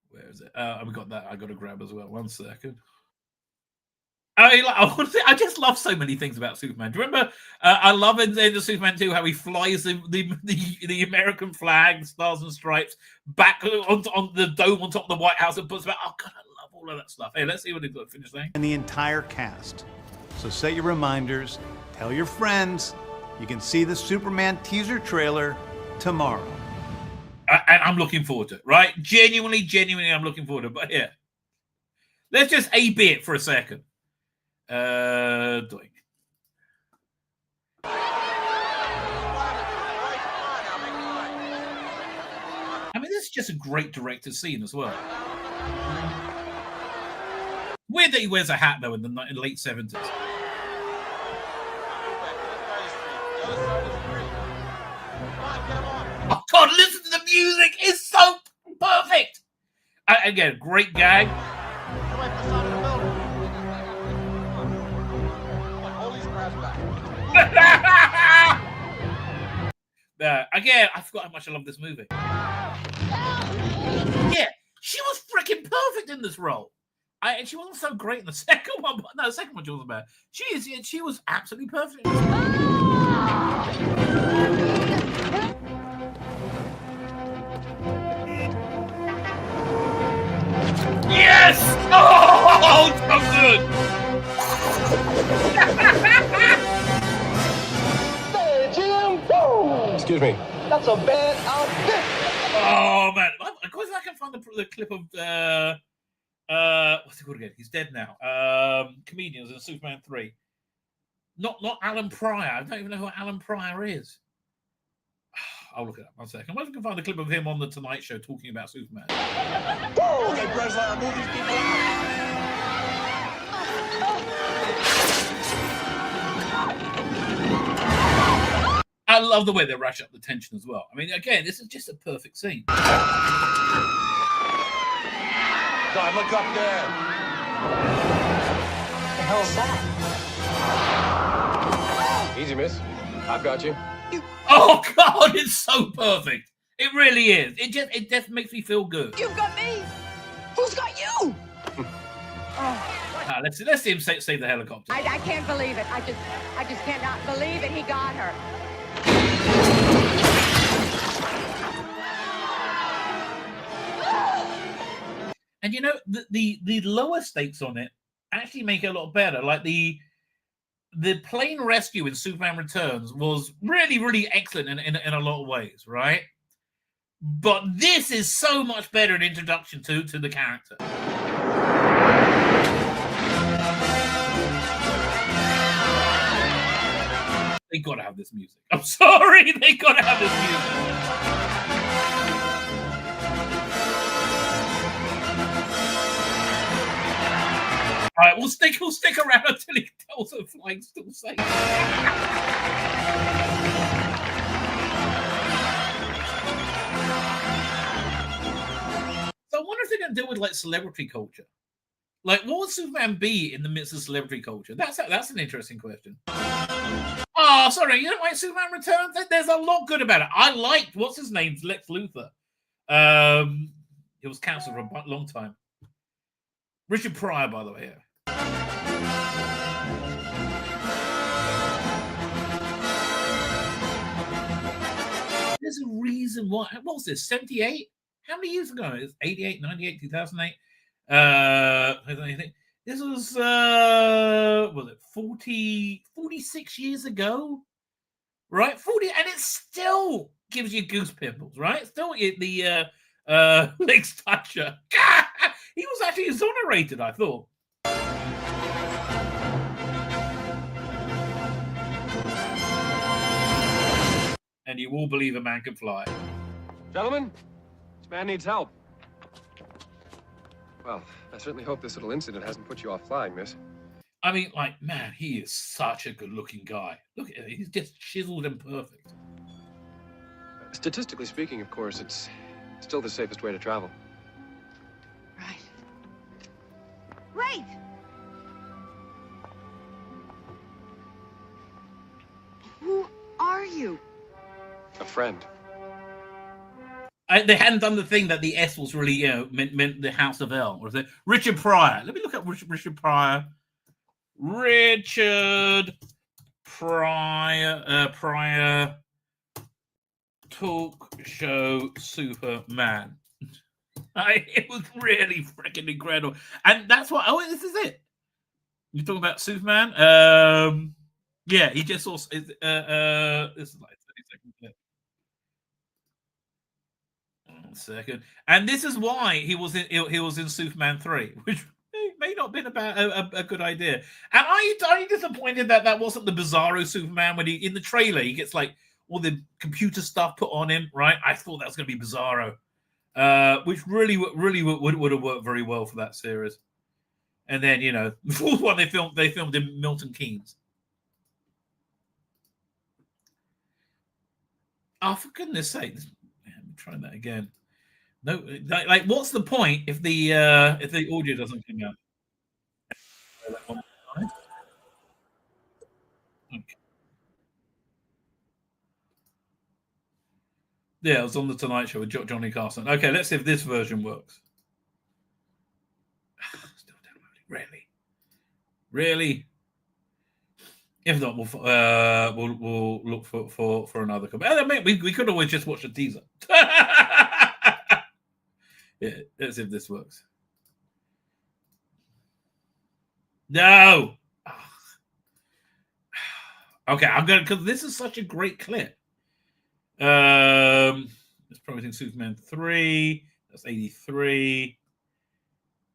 where is it? We got that. I got to grab as well. 1 second. Oh I just love so many things about Superman. Do you remember? I love in the Superman 2 how he flies the American flag, stars and stripes, back on the dome on top of the White House and puts back. Oh God, I love all of that stuff. Hey, let's see what he's got to finish saying. And the entire cast. So set your reminders, tell your friends. You can see the Superman teaser trailer tomorrow. And I'm looking forward to it, right? Genuinely, I'm looking forward to it. But yeah, let's just A-B it for a second. Doing. I mean, this is just a great director's scene as well. Weird that he wears a hat, though, in the late 70s. Oh, God, listen to the music. It's so perfect. Again, great gag. Again, I forgot how much I love this movie. Yeah, she was freaking perfect in this role. And she wasn't so great in the second one. But no, the second one she wasn't bad. She was absolutely perfect. Yes! Oh, so good. Excuse me. That's a bad outfit. Oh man, of course I can find the clip of what's it called again? He's dead now. Comedians in Superman 3. Not Alan Pryor. I don't even know who Alan Pryor is. I'll look it up. 1 second. I wonder if I can find a clip of him on the Tonight Show talking about Superman. Okay, Breslau, move these people I love the way they rush up the tension as well. I mean, again, this is just a perfect scene. God, look up there. What the hell's that? Easy, miss. I've got you. Oh God, it's so perfect. It really is. It just makes me feel good. You've got me. Who's got you? Let's see him save the helicopter. I can't believe it. I just cannot believe it. He got her. And you know, the lower stakes on it actually make it a lot better. Like the plane rescue in Superman Returns was really, really excellent in a lot of ways, right? But this is so much better an introduction to the character. They gotta have this music. I'm sorry, they gotta have this music. All right, we'll stick around until he tells her flying still safe. So I wonder if they're going to deal with like celebrity culture. Like, what would Superman be in the midst of celebrity culture? That's an interesting question. Oh, sorry, you don't like Superman Returns? There's a lot good about it. I liked what's his name, Lex Luthor. It was cancelled for a long time. Richard Pryor, by the way. Yeah. There's a reason why. What was this? 78? How many years ago? It's 88, 98, 2008. This was was it 46 years ago? Right? 40, and it still gives you goose pimples, right? Still the Lex Toucher. He was actually exonerated, I thought. And you all believe a man can fly. Gentlemen, this man needs help. Well, I certainly hope this little incident hasn't put you off flying, miss. I mean, like, man, he is such a good-looking guy. Look at him. He's just chiseled and perfect. Statistically speaking, of course, it's still the safest way to travel. Wait! Who are you? A friend. They hadn't done the thing that the S was really, meant the House of L. Or is it Richard Pryor? Let me look at Richard Pryor. Richard Pryor talk show Superman. It was really freaking incredible. And that's what, this is it. You're talking about Superman? Yeah, he just saw, this is like 30 second clip. 1 second. And this is why he was in Superman 3, which may not have been about a good idea. And are you disappointed that wasn't the Bizarro Superman when in the trailer he gets like all the computer stuff put on him, right? I thought that was going to be Bizarro, which really would have worked very well for that series. And then the fourth one they filmed in Milton Keynes. Oh, for goodness sake! Let me try that again. No, like what's the point if the audio doesn't come out? Okay. Yeah, it was on the Tonight Show with Johnny Carson. Okay, let's see if this version works. Still downloading. Really? If not, we'll look for another comment. We could always just watch the teaser. Yeah, let's see if this works. No. Okay, I'm gonna, because this is such a great clip. It's promoting Superman 3. That's 83.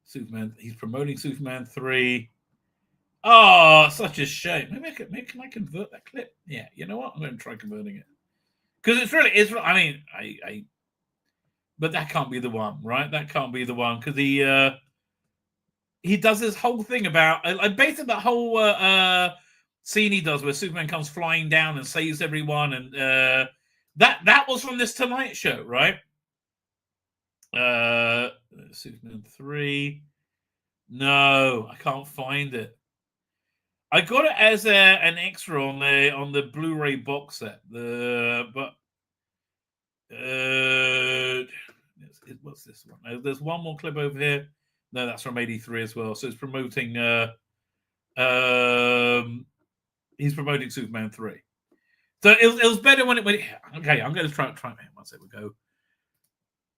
Superman. He's promoting Superman 3. Oh, such a shame. Maybe can I convert that clip? Yeah, you know what? I'm going to try converting it because it's. I mean, but that can't be the one, right? That can't be the one because he does this whole thing about basically that whole scene he does where Superman comes flying down and saves everyone, and that was from this Tonight Show, right? Superman 3. No, I can't find it. I got it as an extra on the Blu-ray box set. What's this one? There's one more clip over here. No, that's from 83 as well. So it's promoting. He's promoting Superman 3. So it was better when it went. Okay, I'm going to try. Once it would go.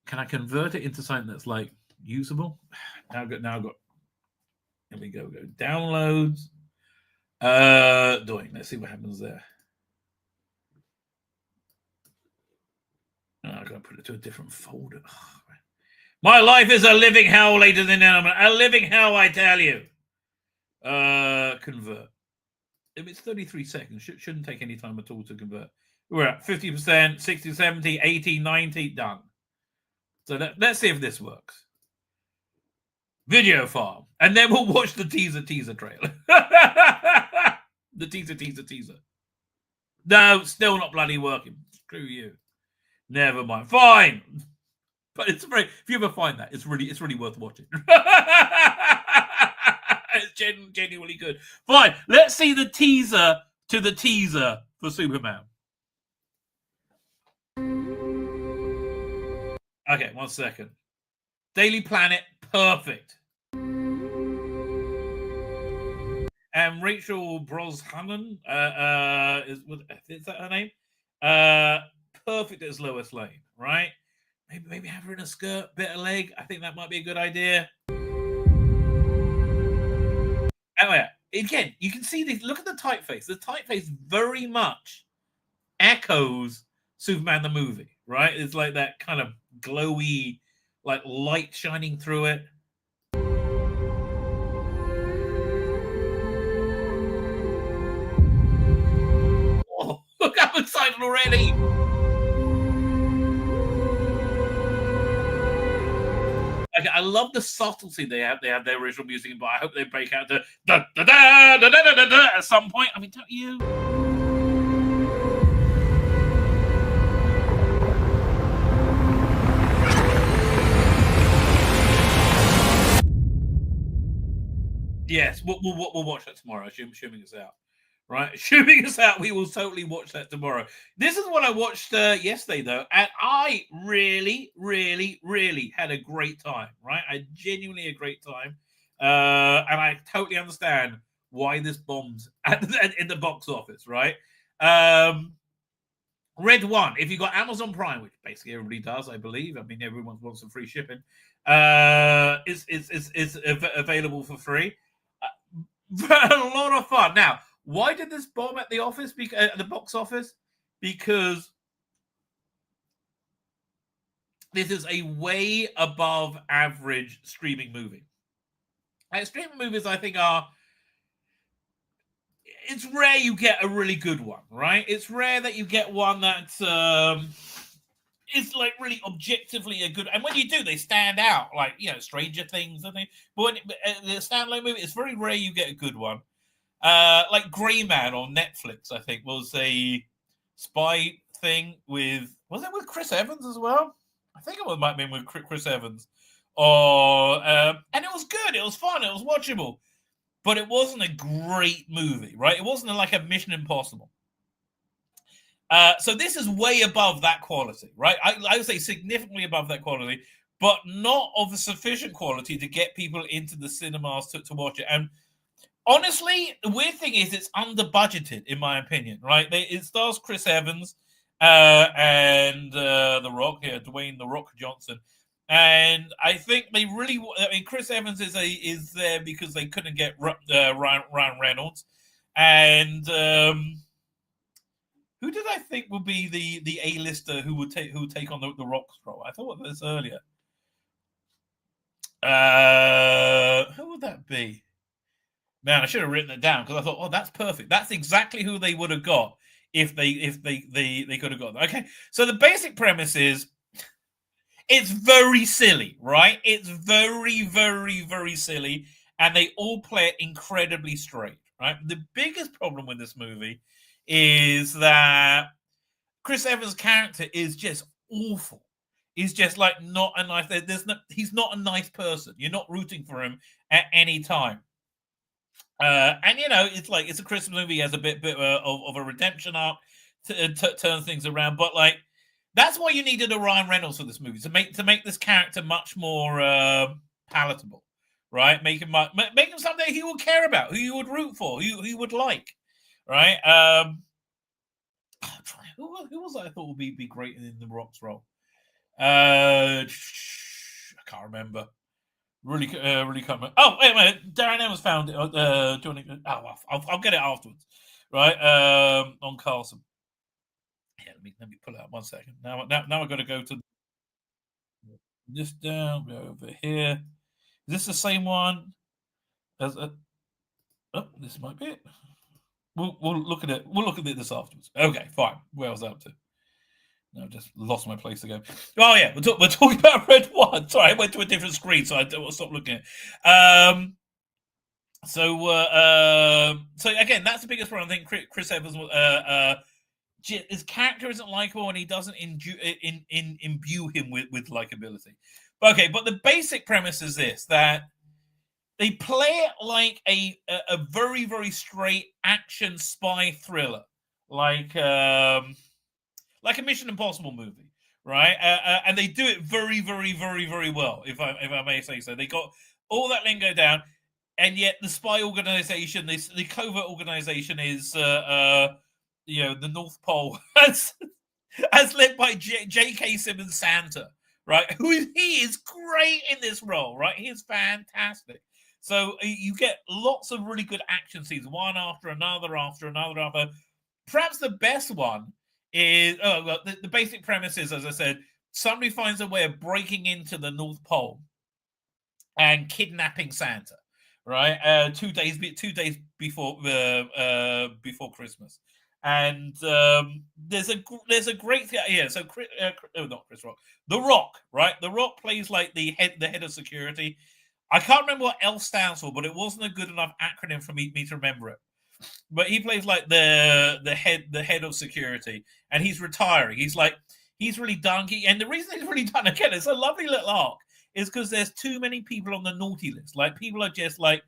Can I convert it into something that's like usable? Now I've got. Here we go. Go downloads. Let's see what happens there. I'm going to put it to a different folder. Oh, my life is a living hell, ladies and gentlemen. A living hell, I tell you. Convert. If it's 33 seconds, shouldn't take any time at all to convert. We're at 50%, 60, 70, 80, 90, done. So let's see if this works. Video file. And then we'll watch the teaser trailer. The teaser. No, still not bloody working. Screw you. Never mind. Fine. But it's if you ever find that, it's really worth watching. It's genuinely good. Fine. Let's see the teaser to the teaser for Superman. Okay, 1 second. Daily Planet, perfect. And Rachel Brosnahan, is that her name? Perfect as Lois Lane, right? Maybe have her in a skirt, bit of leg. I think that might be a good idea. Anyway, again, you can see this. Look at the typeface. The typeface very much echoes Superman the movie, right? It's like that kind of glowy, like light shining through it. Oh, look, I'm excited already. Okay, I love the subtlety they have. They have their original music, but I hope they break out the da da da da da da da at some point. I mean, don't you? Yes, we'll watch that tomorrow, assuming it's out. Right? Assuming it's out, we will totally watch that tomorrow. This is what I watched yesterday, though, and I really, really, really had a great time, right? I genuinely had a great time. And I totally understand why this bombed in the box office, right? Red One, if you got Amazon Prime, which basically everybody does, I believe. I mean, everyone wants some free shipping. Is available for free. A lot of fun. Now, why did this bomb at the office? At the box office? Because this is a way above average streaming movie. Streaming movies, I think, it's rare you get a really good one, right? It's rare that you get one that's is like really objectively a good, and when you do, they stand out, like, you know, Stranger Things, I think. But when the standalone movie, it's very rare you get a good one. Like Grey Man on Netflix, I think, was a spy thing was it with Chris Evans as well? I think it might have been with Chris Evans. And it was good, it was fun, it was watchable. But it wasn't a great movie, right? It wasn't like a Mission Impossible. So this is way above that quality, right? I would say significantly above that quality, but not of a sufficient quality to get people into the cinemas to watch it. And honestly, the weird thing is it's under budgeted, in my opinion, right? It stars Chris Evans and The Rock, Dwayne The Rock Johnson. And I think they really, I mean, Chris Evans is there because they couldn't get Ryan Reynolds. And who did I think would be the A-lister who would take on the Rock's role? I thought of this earlier. Who would that be? Man, I should have written it down because I thought, oh, that's perfect. That's exactly who they would have got if they could have got them. Okay, so the basic premise is it's very silly, right? It's very, very, very silly, and they all play it incredibly straight, right? The biggest problem with this movie is that Chris Evans' character is just awful. He's just like not a nice. He's not a nice person. You're not rooting for him at any time. And you know, it's like it's a Christmas movie. He has a bit of a redemption arc to turn things around. But like that's why you needed a Ryan Reynolds for this movie to make this character much more palatable, right? Make him something he would care about, who you would root for, who you would like, right? Who was I thought would be great in The Rock's role? I can't remember. Really can't remember. Oh, wait a minute. Darren Evans found it. I'll get it afterwards. Right? On Carlson. Yeah, let me pull it up 1 second. Now I've got to go to this down, go over here. Is this the same one as this might be it. We'll look at it. We'll look at it this afterwards. Okay, fine. Where was I up to? No, just lost my place again. Oh yeah, we're talking about Red One. Sorry, I went to a different screen, so I stopped looking at it. So again, that's the biggest problem. I think Chris Evans, his character isn't likable, and he doesn't imbue him with likability. Okay, but the basic premise is this: that they play it like a very, very straight action spy thriller, like a Mission Impossible movie, right? And they do it very, very, very, very well, if I may say so. They got all that lingo down, and yet the spy organization, the covert organization, is the North Pole, as led by J.K. Simmons Santa, right? He is great in this role, right? He is fantastic. So you get lots of really good action scenes, one after another. Perhaps the best one is the basic premise is, as I said, somebody finds a way of breaking into the North Pole and kidnapping Santa, right? 2 days before Christmas, and there's a great thing. Yeah, so not Chris Rock, The Rock, right? The Rock plays like the head of security. I can't remember what L stands for, but it wasn't a good enough acronym for me to remember it. But he plays like the head of security, and he's retiring. He's really done. And the reason he's really done, again, it's a lovely little arc, is because there's too many people on the naughty list. Like, people are just like,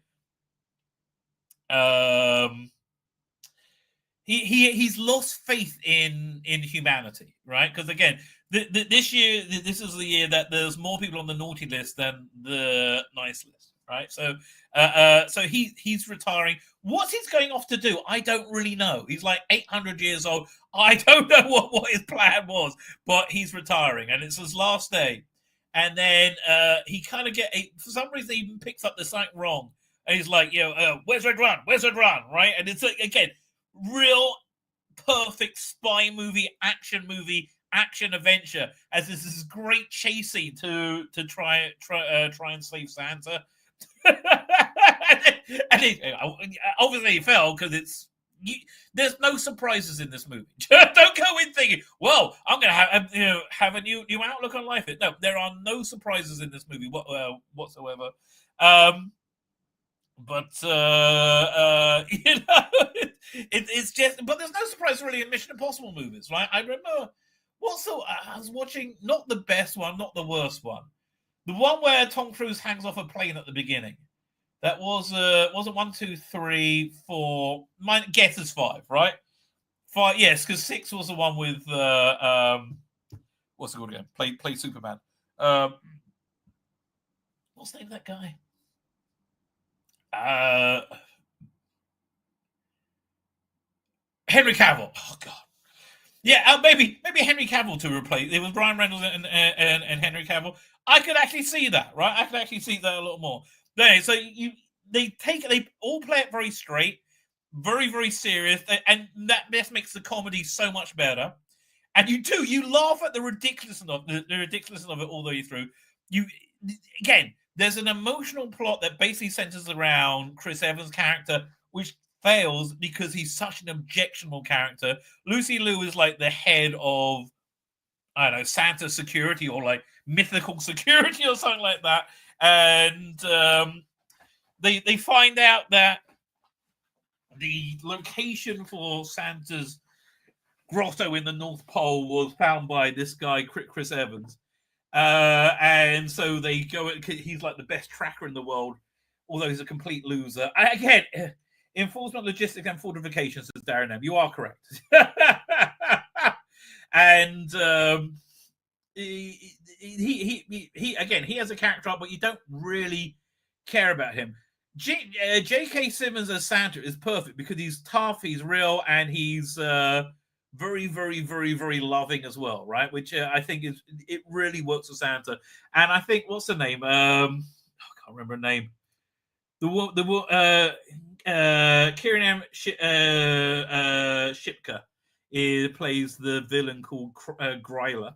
he's lost faith in humanity, right? Because again, this year, this is the year that there's more people on the naughty list than the nice list, right? So he's retiring. What's he's going off to do? I don't really know. He's like 800 years old. I don't know what his plan was, but he's retiring, and it's his last day. And then he kind of for some reason, he even picks up the site wrong. And he's like, Wizard Run, right? And it's, again, real perfect spy movie, action adventure, as this is great chase scene to try and save Santa. and obviously he fell because there's no surprises in this movie. Don't go in thinking, well, I'm going to have a new outlook on life. No, there are no surprises in this movie whatsoever. It's just, but there's no surprise really in Mission Impossible movies, right? I remember I was watching, not the best one, not the worst one, the one where Tom Cruise hangs off a plane at the beginning. That was it 1, 2, 3, 4? My guess is 5, right? 5, yes, because 6 was the one with what's it called again? Play Superman. What's the name of that guy? Henry Cavill. Oh God. Yeah, maybe Henry Cavill to replace. It was Ryan Reynolds and Henry Cavill. I could actually see that, right? I could actually see that a little more. So they all play it very straight, very, very serious, and that just makes the comedy so much better. And you laugh at the ridiculousness of it all the way through. There's an emotional plot that basically centers around Chris Evans' character, which fails because he's such an objectionable character. Lucy Liu is like the head of, I don't know, Santa security or like mythical security or something like that. And they find out that the location for Santa's grotto in the North Pole was found by this guy, Chris Evans. And so they go, he's like the best tracker in the world, although he's a complete loser. Again, enforcement, logistics, and fortifications, says Darren M. You are correct. And he has a character arc, but you don't really care about him. J.K. Simmons as Santa is perfect because he's tough, he's real, and he's very, very, very, very loving as well, right? Which I think it really works for Santa. And I think, what's the name? I can't remember her name. Kieran M. Shipka plays the villain called Gryla.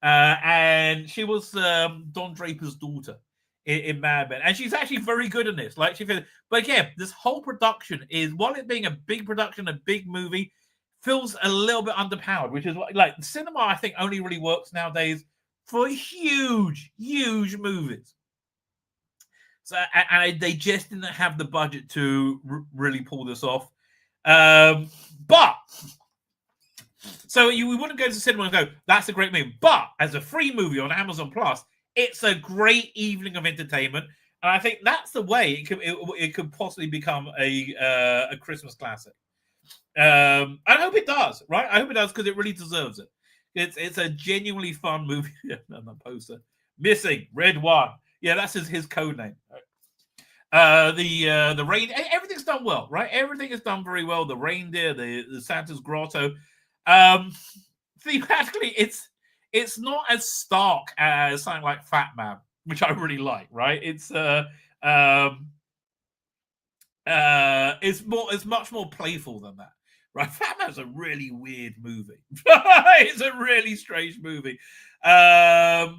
And she was Don Draper's daughter in Mad Men. And she's actually very good in this. But again, this whole production is, while it being a big production, a big movie, feels a little bit underpowered, which is like cinema, I think, only really works nowadays for huge, huge movies. So, and they just didn't have the budget to really pull this off. But so we wouldn't go to the cinema and go, that's a great movie. But as a free movie on Amazon Plus, it's a great evening of entertainment. And I think that's the way it could possibly become a Christmas classic. I hope it does, right? I hope it does because it really deserves it. It's a genuinely fun movie. No, poster. Missing Red One. Yeah, that's his code name. The rain, everything's done well, right? Everything is done very well. The reindeer, the Santa's grotto. Thematically, it's not as stark as something like Fat Man, which I really like, right? It's much more playful than that. Right, Fat Man's a really weird movie. It's a really strange movie. Yeah,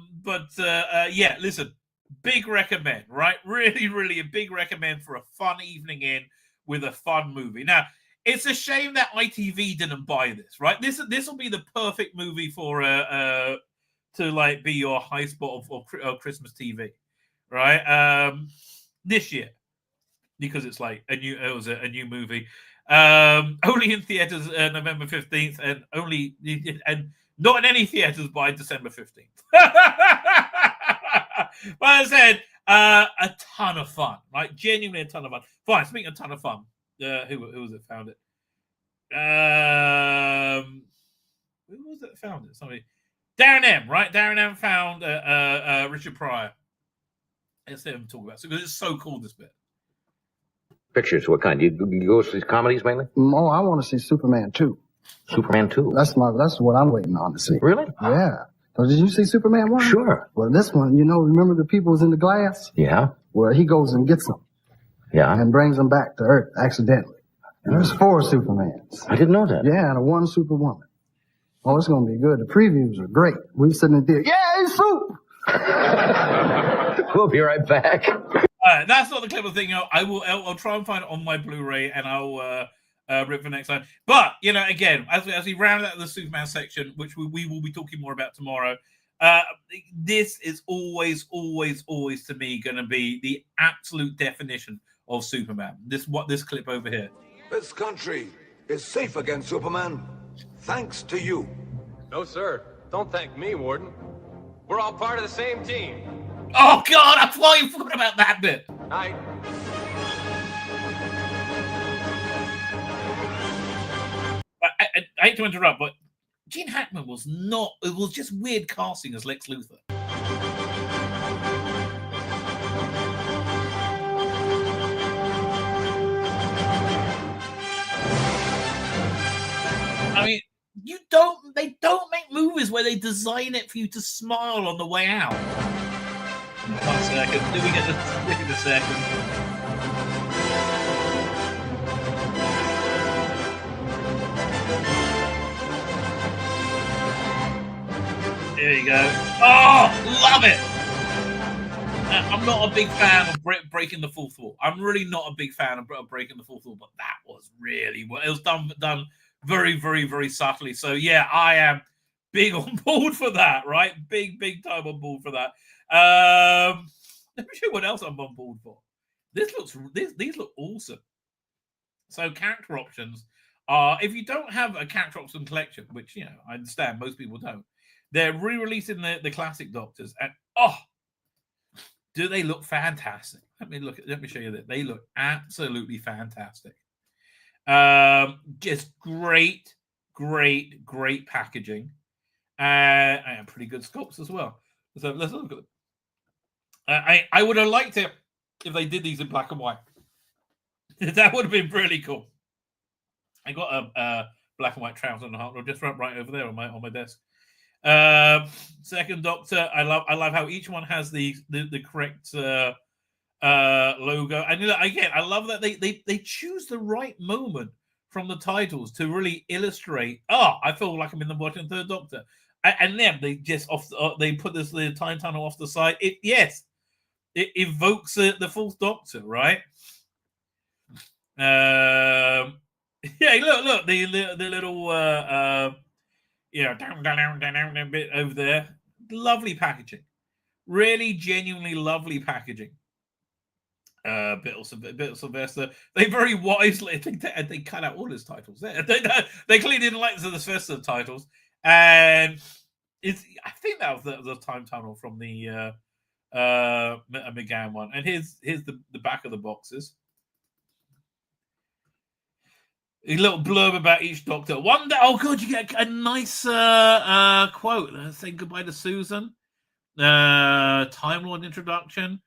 listen, big recommend, right? Really, really a big recommend for a fun evening in with a fun movie. Now, it's a shame that ITV didn't buy this, right? This will be the perfect movie for to like be your high spot of Christmas TV, right? This year, because it's like a new movie. Only in theaters November 15th, and not in any theaters by December 15th. But as I said, a ton of fun, right? Genuinely a ton of fun. Fine, speaking of a ton of fun, who was it found it? Who was it found it? Somebody. Darren M, right? Darren M found Richard Pryor. Let's hear him talk about it because it's so cool. This bit. Pictures, what kind? You go see comedies mainly? Oh, I want to see Superman 2. Superman 2? That's what I'm waiting on to see. Really? Yeah. So did you see Superman 1? Sure. Well, this one, remember the people was in the glass? Yeah. Well, he goes and gets them. Yeah. And brings them back to Earth accidentally. And there's 4 Supermans. I didn't know that. Yeah, and 1 Superwoman. Oh, it's going to be good. The previews are great. We sitting in there, yeah, it's Soup! We'll be right back. That's not the clever thing. I'll try and find it on my Blu-ray, and I'll rip for next time. But again, as we round out the Superman section, which we will be talking more about tomorrow, this is always to me going to be the absolute definition of Superman. This clip over here. This country is safe against Superman, thanks to you. No, sir. Don't thank me, Warden. We're all part of the same team. Oh, God, I forgot about that bit. Night. I hate to interrupt, but Gene Hackman was not... It was just weird casting as Lex Luthor. I mean, they don't make movies where they design it for you to smile on the way out. One second. Do we get the stick in a second? There you go. Oh, love it! I'm not a big fan of breaking the fourth wall. I'm really not a big fan of breaking the fourth wall, but that was really well. It was done very, very, very subtly. So yeah, I am big on board for that. Right, big time on board for that. Let me show you what else I'm on board for. These look awesome. So character options are, if you don't have a character option collection, which I understand most people don't, they're re-releasing the classic Doctors, and do they look fantastic? Let me show you that. They look absolutely fantastic. Just great packaging, and pretty good sculpts as well. So let's look at them. I would have liked it if they did these in black and white. That would have been really cool. I got a black and white trouser and a heart just right over there on my desk. Second Doctor, I love how each one has the correct logo. And again, I love that they choose the right moment from the titles to really illustrate. I feel like I'm watching Third Doctor, and then they just they put the time tunnel off the side. It evokes the Fourth Doctor, right? Yeah, look, the little down bit over there. Lovely packaging, really genuinely lovely packaging. Bit of Sylvester. They very wisely, I think they cut out all his titles. They clearly didn't like the Sylvester titles, and I think that was the time tunnel from the McGann one. And here's the back of the boxes. A little blurb about each Doctor. One day, oh god, you get a nice quote. Say goodbye to Susan. Time Lord introduction.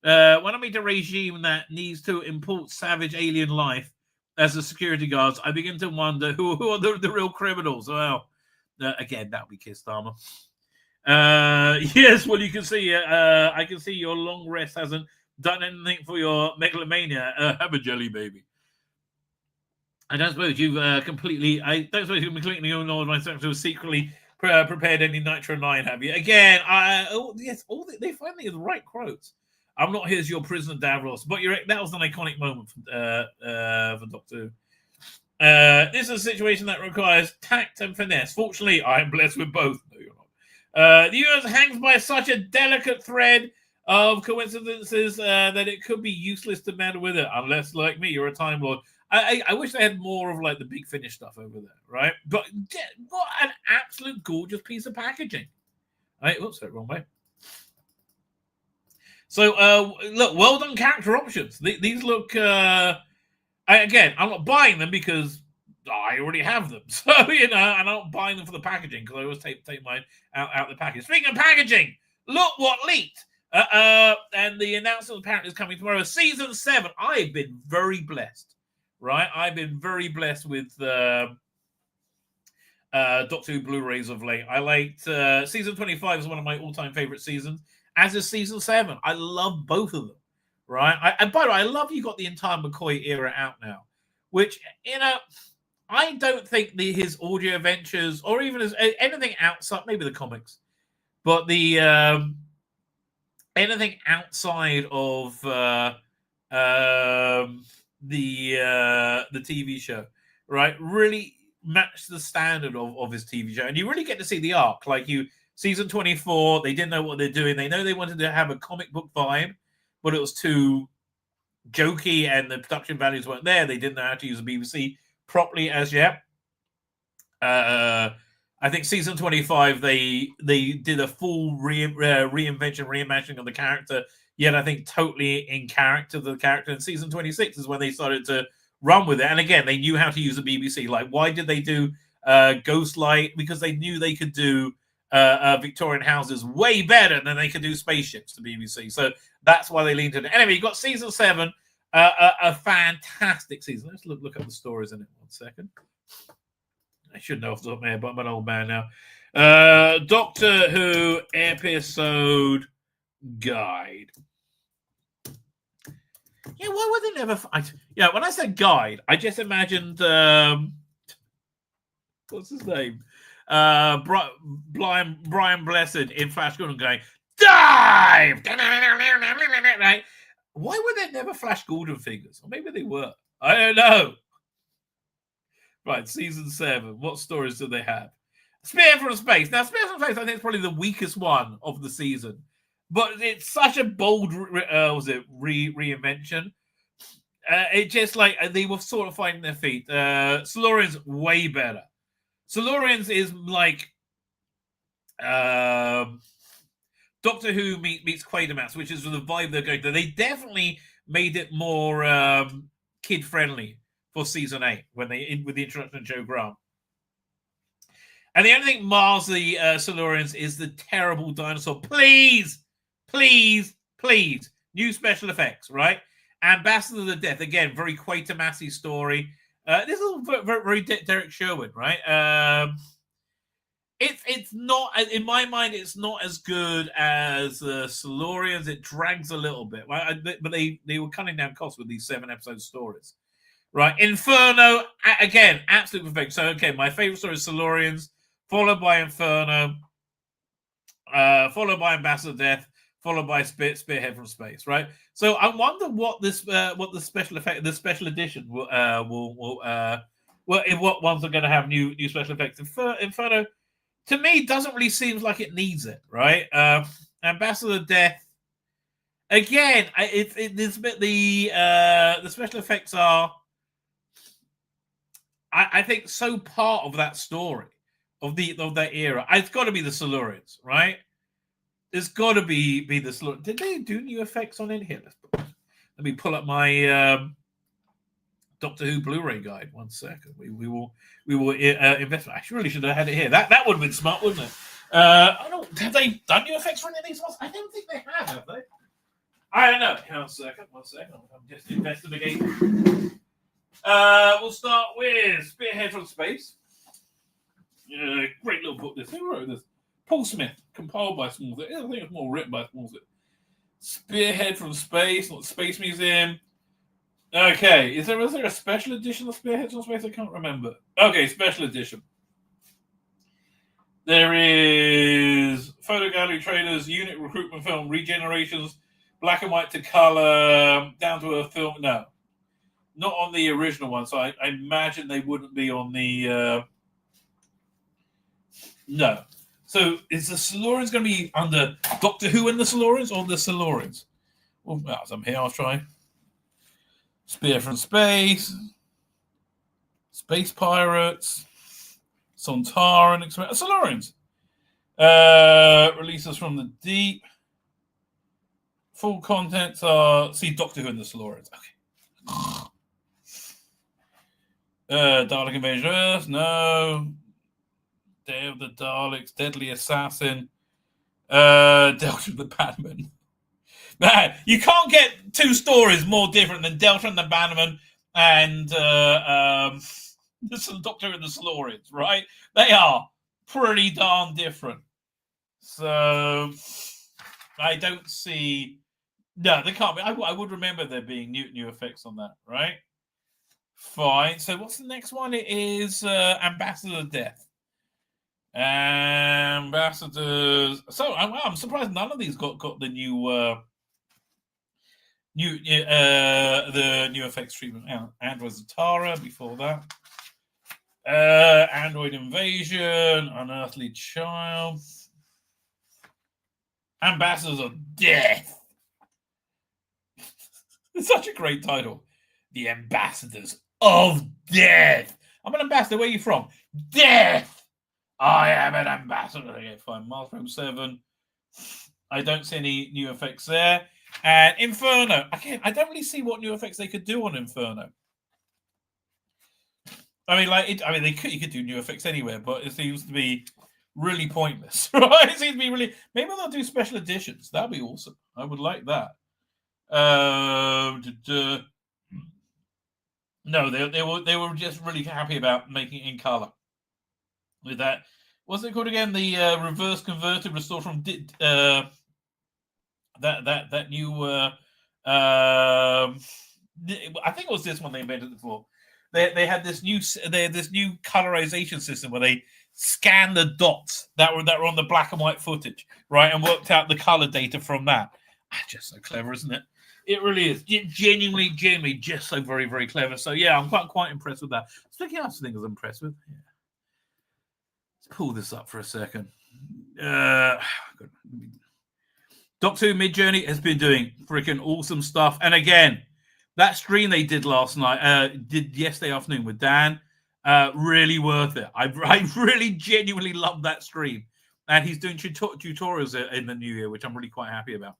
When I meet a regime that needs to import savage alien life as the security guards, I begin to wonder who are the real criminals. Well, again, that'll be Keir Starmer. Yes, well, you can see. I can see your long rest hasn't done anything for your megalomania. Have a jelly baby. I don't suppose you've completely ignored my secretary secretly prepared any Nitro 9, have you? Again, yes, they finally are the right quotes. I'm not here as your prisoner, Davros, but that was an iconic moment for Doctor Who. This is a situation that requires tact and finesse. Fortunately, I am blessed with both. No, you're not. The universe hangs by such a delicate thread of coincidences that it could be useless to meddle with it, unless, like me, you're a Time Lord. I wish they had more of the Big Finish stuff over there, right? But what an absolute gorgeous piece of packaging. Right? Oops, wrong way. So, look, well done character options. These look, again, I'm not buying them because I already have them. So, and I'm not buying them for the packaging because I always take mine out the package. Speaking of packaging, look what leaked And the announcement apparently is coming tomorrow. Season 7. I've been very blessed, right? I've been very blessed with Doctor Who Blu-rays of late. I liked season 25 is one of my all-time favorite seasons, as is season 7. I love both of them, right? And by the way, I love you got the entire McCoy era out now, which, you know, I don't think his audio adventures or even anything outside, maybe the comics, but the anything outside of the TV show, right, really match the standard of his TV show. And you really get to see the arc. Like season 24, they didn't know what they're doing. They know they wanted to have a comic book vibe, but it was too jokey and the production values weren't there. They didn't know how to use the BBC properly as yet. I think season 25, they did a full reinvention, reimagining of the character, yet I think totally in character the character. And season 26 is when they started to run with it. And again, they knew how to use the BBC. Like, why did they do Ghostlight? Because they knew they could do Victorian houses way better than they could do spaceships, the BBC. So that's why they leaned in it. Anyway, you got season 7, a fantastic season. Let's look at the stories in it 1 second. I should know off the top of my head, but I'm an old man now. Doctor Who episode guide. Yeah, why would they never? When I said guide, I just imagined what's his name? Brian Blessed in Flash Gordon going dive. Right? Why were there never Flash Gordon figures? Or maybe they were. I don't know. Right, season 7. What stories do they have? Spear from Space. Now, Spear from Space, I think, is probably the weakest one of the season, but it's such a bold, reinvention. It just like they were sort of finding their feet. Silurians way better. Silurians is like Doctor Who meets Quatermass, which is the vibe they're going to. They definitely made it more kid friendly for season 8 with the introduction of Joe Grant. And the only thing mars the Silurians is the terrible dinosaur. Please, new special effects, right? Ambassador of the Death, again, very Quatermassy story. This is very Derek Sherwin, right? It's not, in my mind, it's not as good as Silurians. It drags a little bit, right? But they were cutting down costs with these 7-episode stories. Right, Inferno, again, absolute perfect. So, okay, my favorite story is Silurians, followed by Inferno, followed by Ambassador of Death, followed by Spearhead from Space, right? So I wonder what the special effect, the special edition what ones are going to have new special effects. Inferno, to me, doesn't really seem like it needs it, right? Ambassador of Death, again, the special effects are, I think, so part of that story of that era. It's got to be the Silurians, right? It's got to be the Silurians. Did they do new effects on it here? Let me pull up my Doctor Who Blu-ray guide. 1 second. We will invest. I really should have had it here. That would have been smart, wouldn't it? I don't. Have they done new effects for any of these ones? I don't think they have they? I don't know. Hang on a second. 1 second. I'm just investigating. We'll start with Spearhead from Space. Great little book. Who wrote this? Paul Smith, compiled by Smallsett. I think it's more written by Smallsett. Spearhead from Space, not Space Museum. Okay, is there a special edition of Spearhead from Space? I can't remember. Okay, special edition. There is photo gallery trailers, unit recruitment film, regenerations, black and white to color, down to a film. No. Not on the original one, so I imagine they wouldn't be on the... No. So is the Silurians going to be under Doctor Who and the Silurians or the Silurians? Well, as I'm here, I'll try. Spear from Space. Space Pirates. Sontaran. Silurians. Releases from the Deep. Full contents are... See, Doctor Who and the Silurians. Okay. Dalek Invasion Earth, no. Day of the Daleks, Deadly Assassin, Delta the Batman. You can't get two stories more different than Delta and the Bannerman and the Doctor and the Silurians, right? They are pretty darn different. So I don't see. No, they can't be. I would remember there being new effects on that, right? Fine. So what's the next one? It is Ambassador Death. Ambassadors. So I'm surprised none of these got the new effects treatment. Android Zatara before that. Android Invasion, Unearthly Child, Ambassadors of Death. It's such a great title. The Ambassadors of Death. I'm an ambassador. Where are you from? Death. I am an ambassador. Okay, fine. Milestone 7. I don't see any new effects there. And Inferno. Again, I don't really see what new effects they could do on Inferno. I mean, you could do new effects anywhere, but it seems to be really pointless, right? It seems to be really. Maybe they'll do special editions. That'd be awesome. I would like that. No, they were just really happy about making it in color. With that, what's it called again? The reverse converted restore from that new. I think it was this one they invented it for. They had this new colorization system where they scanned the dots that were on the black and white footage, right, and worked out the color data from that. Just so clever, isn't it? It really is. Genuinely, just so very, very clever. So yeah, I'm quite impressed with that. Speaking of things I was impressed with. Yeah. Let's pull this up for a second. Doctor Who Mid-Journey has been doing freaking awesome stuff. And again, that stream they did last night, did yesterday afternoon with Dan, really worth it. I really genuinely love that stream. And he's doing tutorials in the new year, which I'm really quite happy about.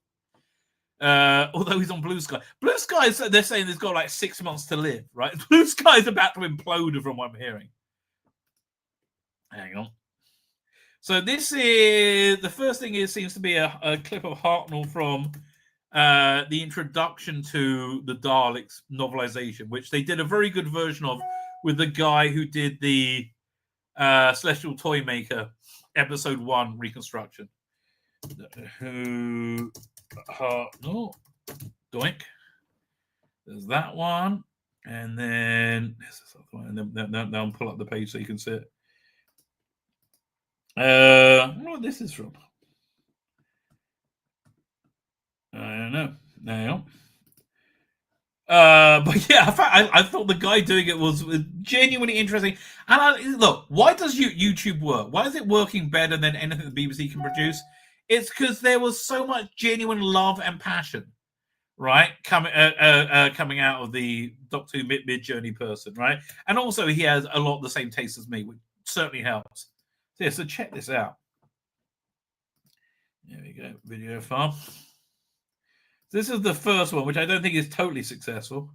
Although he's on Blue Sky. Blue Sky, they're saying he's got like 6 months to live, right? Blue Sky is about to implode from what I'm hearing. Hang on. So this is, the first thing seems to be a clip of Hartnell from the introduction to the Daleks novelization, which they did a very good version of with the guy who did the Celestial Toymaker episode 1 reconstruction. Who Hartnell, doink. There's that one, and then there's this other one, and then I'll pull up the page so you can see it. I wonder what this is from. I don't know. Now, but yeah, I thought the guy doing it was genuinely interesting. And look, why does YouTube work? Why is it working better than anything the BBC can produce? It's because there was so much genuine love and passion, right, coming out of the Doctor Who mid-journey person, right? And also he has a lot of the same taste as me, which certainly helps. So, yeah, so check this out. There we go, video farm. This is the first one, which I don't think is totally successful.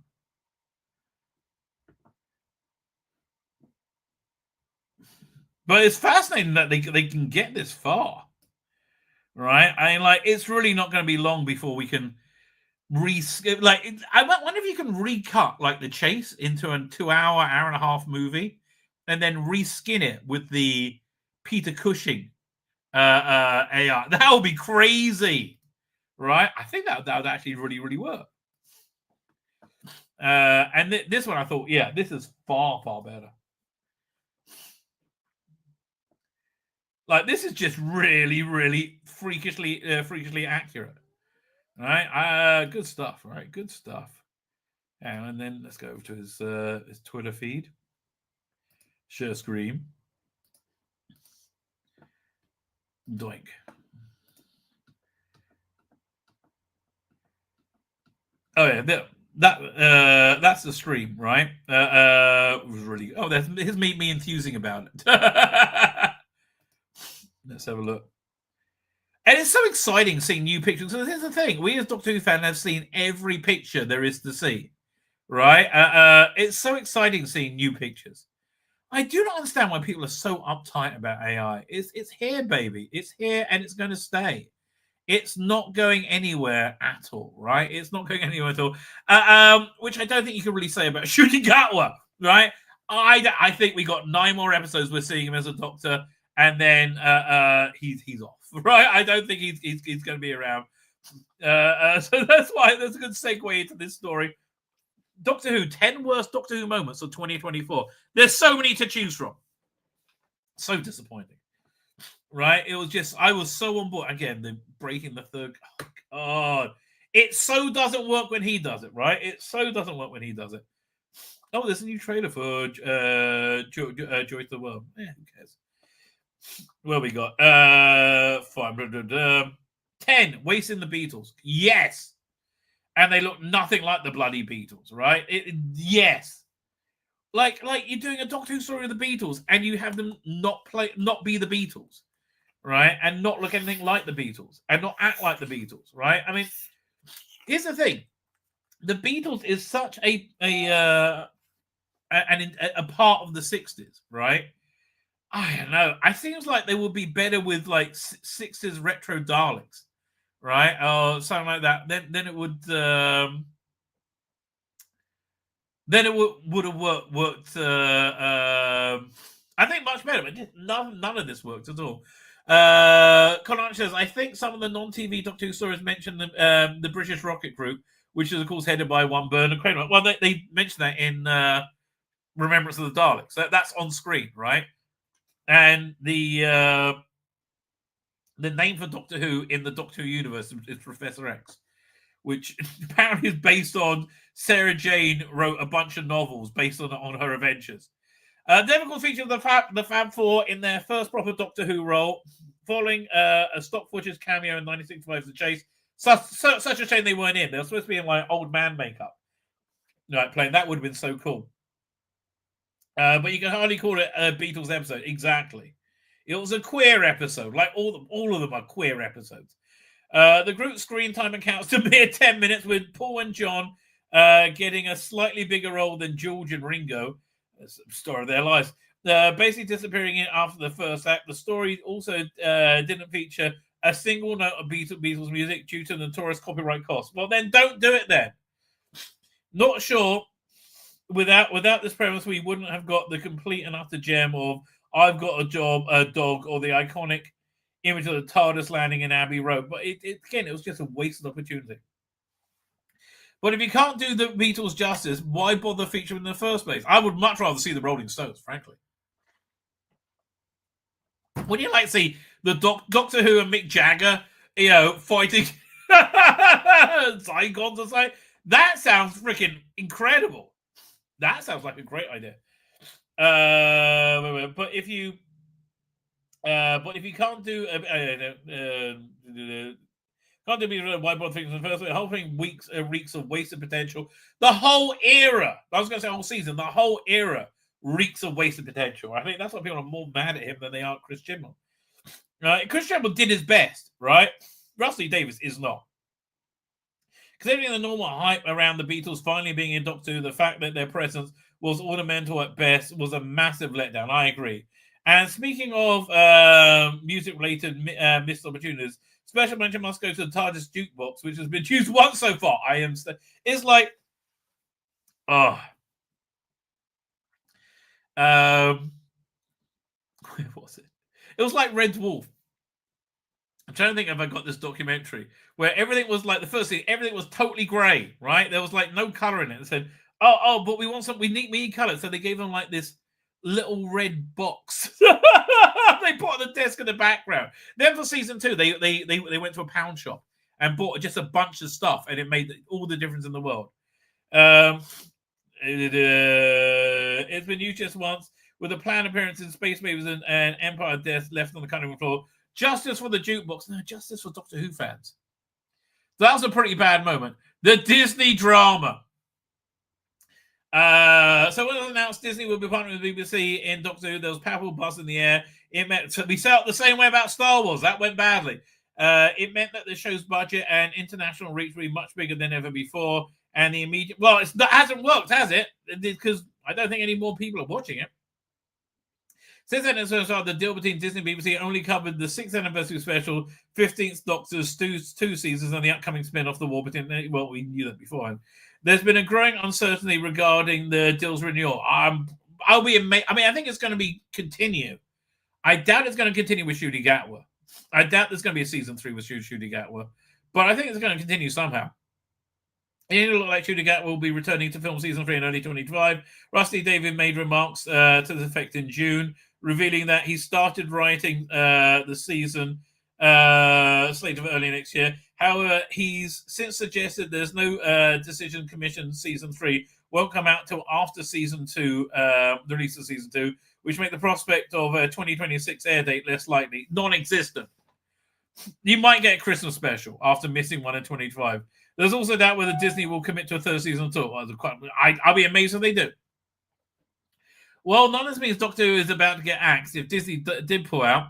But it's fascinating that they can get this far. Right, I mean, like, it's really not going to be long before we can I wonder if you can recut like the chase into a 2 hour and a half movie, and then reskin it with the Peter Cushing AI. That would be crazy, right? I think that would actually really work. And this one, I thought, yeah, this is far better. Like, this is just really freakishly accurate. All right, good stuff. All right, good stuff. And then let's go over to his Twitter feed. Share screen. Doink. Oh yeah, that's the stream, right? It was really. Oh, that's his me enthusing about it. Let's have a look. And it's so exciting seeing new pictures. So here's the thing: we as Doctor Who fans have seen every picture there is to see, right? It's so exciting seeing new pictures. I do not understand why people are so uptight about AI. It's here, baby. It's here, and it's going to stay. It's not going anywhere at all, right? It's not going anywhere at all. Which I don't think you can really say about Shudigatwa, right? I think we got 9 more episodes. We're seeing him as a doctor, and then he's off, right? I don't think he's going to be around. So that's why that's a good segue into this story. Doctor Who, 10 worst Doctor Who moments of 2024. There's so many to choose from. So disappointing. Right? It was just, I was so on board. Again, the breaking the third. Oh, God. It so doesn't work when he does it, right? It so doesn't work when he does it. Oh, there's a new trailer for Joy to the World. Who cares? What we got? 10, Wasting the Beatles. Yes. And they look nothing like the bloody Beatles, right? Yes. Like you're doing a Doctor Who story of the Beatles and you have them not be the Beatles. Right, and not look anything like the Beatles, and not act like the Beatles, right? I mean, here's the thing: the Beatles is such a part of the '60s, right? I don't know. I seems like they would be better with like '60s retro Daleks, right, or something like that. Then it would would have worked. I think much better, but none of this worked at all. Karney says, I think some of the non-TV Doctor Who stories mention the British Rocket Group, which is of course headed by one Bernard Cramer. Well, they mentioned that in Remembrance of the Daleks. That's on screen, right? And the name for Doctor Who in the Doctor Who universe is Professor X, which apparently is based on Sarah Jane wrote a bunch of novels based on her adventures. Difficult feature of the Fab Four in their first proper Doctor Who role, following a stock footage cameo in 1965 The Chase. Such a shame they weren't in. They were supposed to be in like old man makeup, right? Playing that would have been so cool. But you can hardly call it a Beatles episode. Exactly, it was a queer episode. Like all of them are queer episodes. The group screen time accounts to mere 10 minutes, with Paul and John getting a slightly bigger role than George and Ringo. Story of their lives, basically disappearing in after the first act. The story also didn't feature a single note of Beatles music due to notorious copyright costs. Well, then don't do it then. Not sure. Without this premise, we wouldn't have got the complete and utter gem of I've Got a Dog, or the iconic image of the TARDIS landing in Abbey Road. But it was just a wasted opportunity. But if you can't do the Beatles justice, why bother featuring in the first place? I would much rather see the Rolling Stones, frankly. Would you like to see the Doctor Who and Mick Jagger, fighting Zygons or something? That sounds freaking incredible. That sounds like a great idea. But if you can't do can't do why bother things in the first place? The whole thing reeks of wasted potential. The whole era, I was going to say whole season, the whole era reeks of wasted potential. I think that's why people are more mad at him than they are at Chris Chibnall. Chris Chibnall did his best, right? Russell Davies is not. Considering the normal hype around the Beatles finally being in Doctor Who, the fact that their presence was ornamental at best was a massive letdown. I agree. And speaking of music-related missed opportunities, special mention must go to the TARDIS jukebox, which has been used once so far. It's like, where was it? It was like Red Dwarf. I'm trying to think if I got this documentary where everything was like the first thing, everything was totally grey, right? There was like no colour in it. They said, but we need colour. So they gave them like this little red box. They put on the desk in the background. Then for season 2, they went to a pound shop and bought just a bunch of stuff, and it made all the difference in the world. It's been used just once, with a planned appearance in Space Babies and Empire Death left on the cutting room floor. Justice for the jukebox. No, justice for Doctor Who fans. That was a pretty bad moment. The Disney drama. So when it was announced Disney would be partnering with BBC in Doctor Who, there was palpable buzz in the air. It meant we felt the same way about Star Wars. That went badly. It meant that the show's budget and international reach would be much bigger than ever before. And the immediate... Well, it hasn't worked, has it? Because I don't think any more people are watching it. Since then, so far, the deal between Disney and BBC only covered the 6th anniversary special, 15th Doctor's two seasons, and the upcoming spin-off, The War Between... Well, we knew that beforehand. There's been a growing uncertainty regarding the deal's renewal. I'll be amazed. I mean, I think it's going to continue. I doubt it's going to continue with Ncuti Gatwa. I doubt there's going to be a season 3 with Ncuti Gatwa. But I think it's going to continue somehow. It looks like Ncuti Gatwa will be returning to film season 3 in early 2025. Rusty David made remarks to this effect in June, revealing that he started writing the season slate of early next year. However, he's since suggested there's no decision commission season 3 won't come out till after season 2, the release of season 2, which make the prospect of a 2026 air date less likely, non-existent. You might get a Christmas special after missing one in 2025. There's also doubt whether Disney will commit to a third season at all. I'll be amazed if they do. Well, none of this means Doctor Who is about to get axed. If Disney did pull out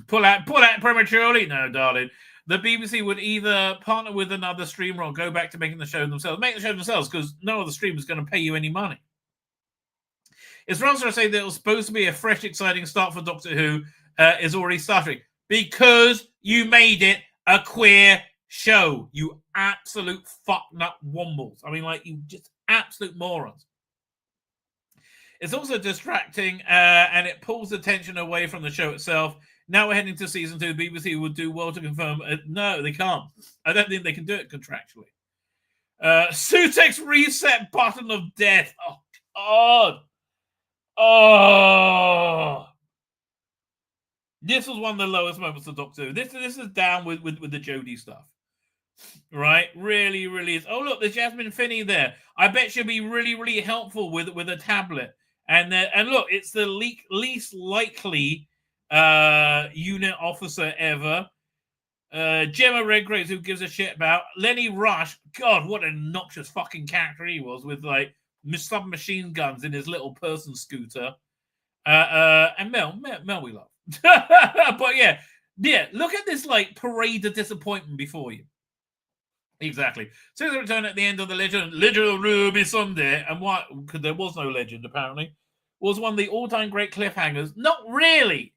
pull out prematurely, no, darling. The BBC would either partner with another streamer or go back to making the show themselves. Make the show themselves because no other streamer is going to pay you any money. It's rather to say that it was supposed to be a fresh, exciting start for Doctor Who is already starting because you made it a queer show. You absolute fuck-nut wombles. I mean, like, you just absolute morons. It's also distracting and it pulls attention away from the show itself. Now we're heading to season 2. BBC would do well to confirm. No, they can't. I don't think they can do it contractually. Sutek's reset button of death. Oh, God. Oh. This was one of the lowest moments of Doctor Who. This is down with the Jodie stuff. Right? Really, really is. Oh, look, there's Jasmine Finney there. I bet she'll be really, really helpful with a tablet. And look, it's the least likely unit officer ever. Gemma Redgraves, who gives a shit about. Lenny Rush, God, what an obnoxious fucking character he was with like submachine guns in his little person scooter. And Mel we love. But yeah, look at this like parade of disappointment before you. Exactly. So the return at the end of the Legend of Ruby Sunday, and what? Because there was no legend apparently, was one of the all-time great cliffhangers. Not really.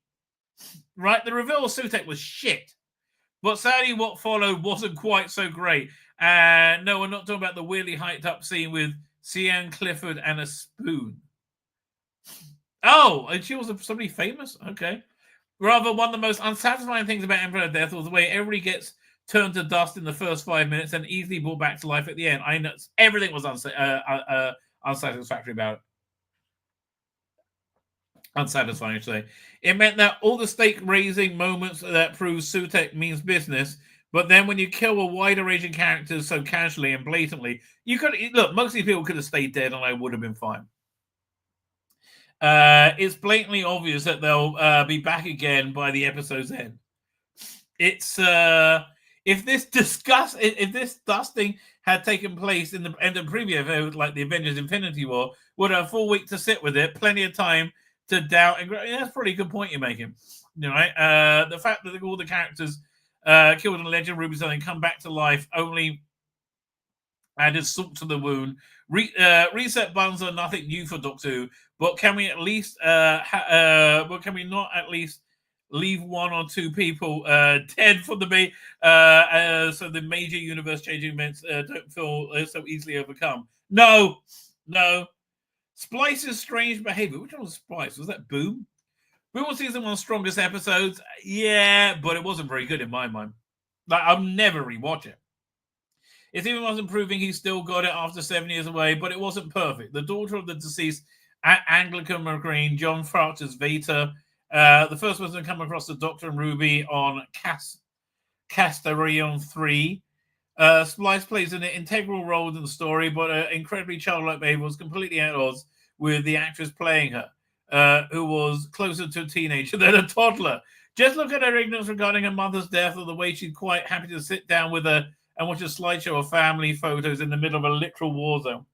Right, the reveal of Sutek was shit, but sadly what followed wasn't quite so great. No, we're not talking about the weirdly hyped up scene with Sian Clifford and a spoon. Oh, and she was somebody famous? Okay. Rather, one of the most unsatisfying things about Emperor Death was the way everybody gets turned to dust in the first 5 minutes and easily brought back to life at the end. I know everything was unsatisfactory about it. Unsatisfying, I should say. It meant that all the stake-raising moments that proves Sutek means business, but then when you kill a wider range of characters so casually and blatantly, you could look. Most of these people could have stayed dead, and I would have been fine. It's blatantly obvious that they'll be back again by the episode's end. It's if this dusting had taken place in the end of the previous episode, like the Avengers Infinity War, would have a full week to sit with it, plenty of time to doubt and grow. Yeah, that's a pretty good point you're making. You know, right? The fact that all the characters killed in Legend of Ruby Sunday come back to life only added salt to the wound. Reset buttons are nothing new for Doctor Who, but can we at least can we not at least leave one or two people dead for the so the major universe changing events don't feel so easily overcome? No. Splice's strange behavior. Which one was Splice? Was that Boom? Boom was season 1's strongest episodes. Yeah, but it wasn't very good in my mind. Like, I'll never rewatch it. It even wasn't proving he still got it after 7 years away, but it wasn't perfect. The daughter of the deceased Anglican Marine, John Frauch's Veta, the first person to come across the Doctor and Ruby on Castellarion 3. Splice plays an integral role in the story, but her incredibly childlike behavior was completely at odds with the actress playing her, who was closer to a teenager than a toddler. Just look at her ignorance regarding her mother's death, or the way she's quite happy to sit down with her and watch a slideshow of family photos in the middle of a literal war zone.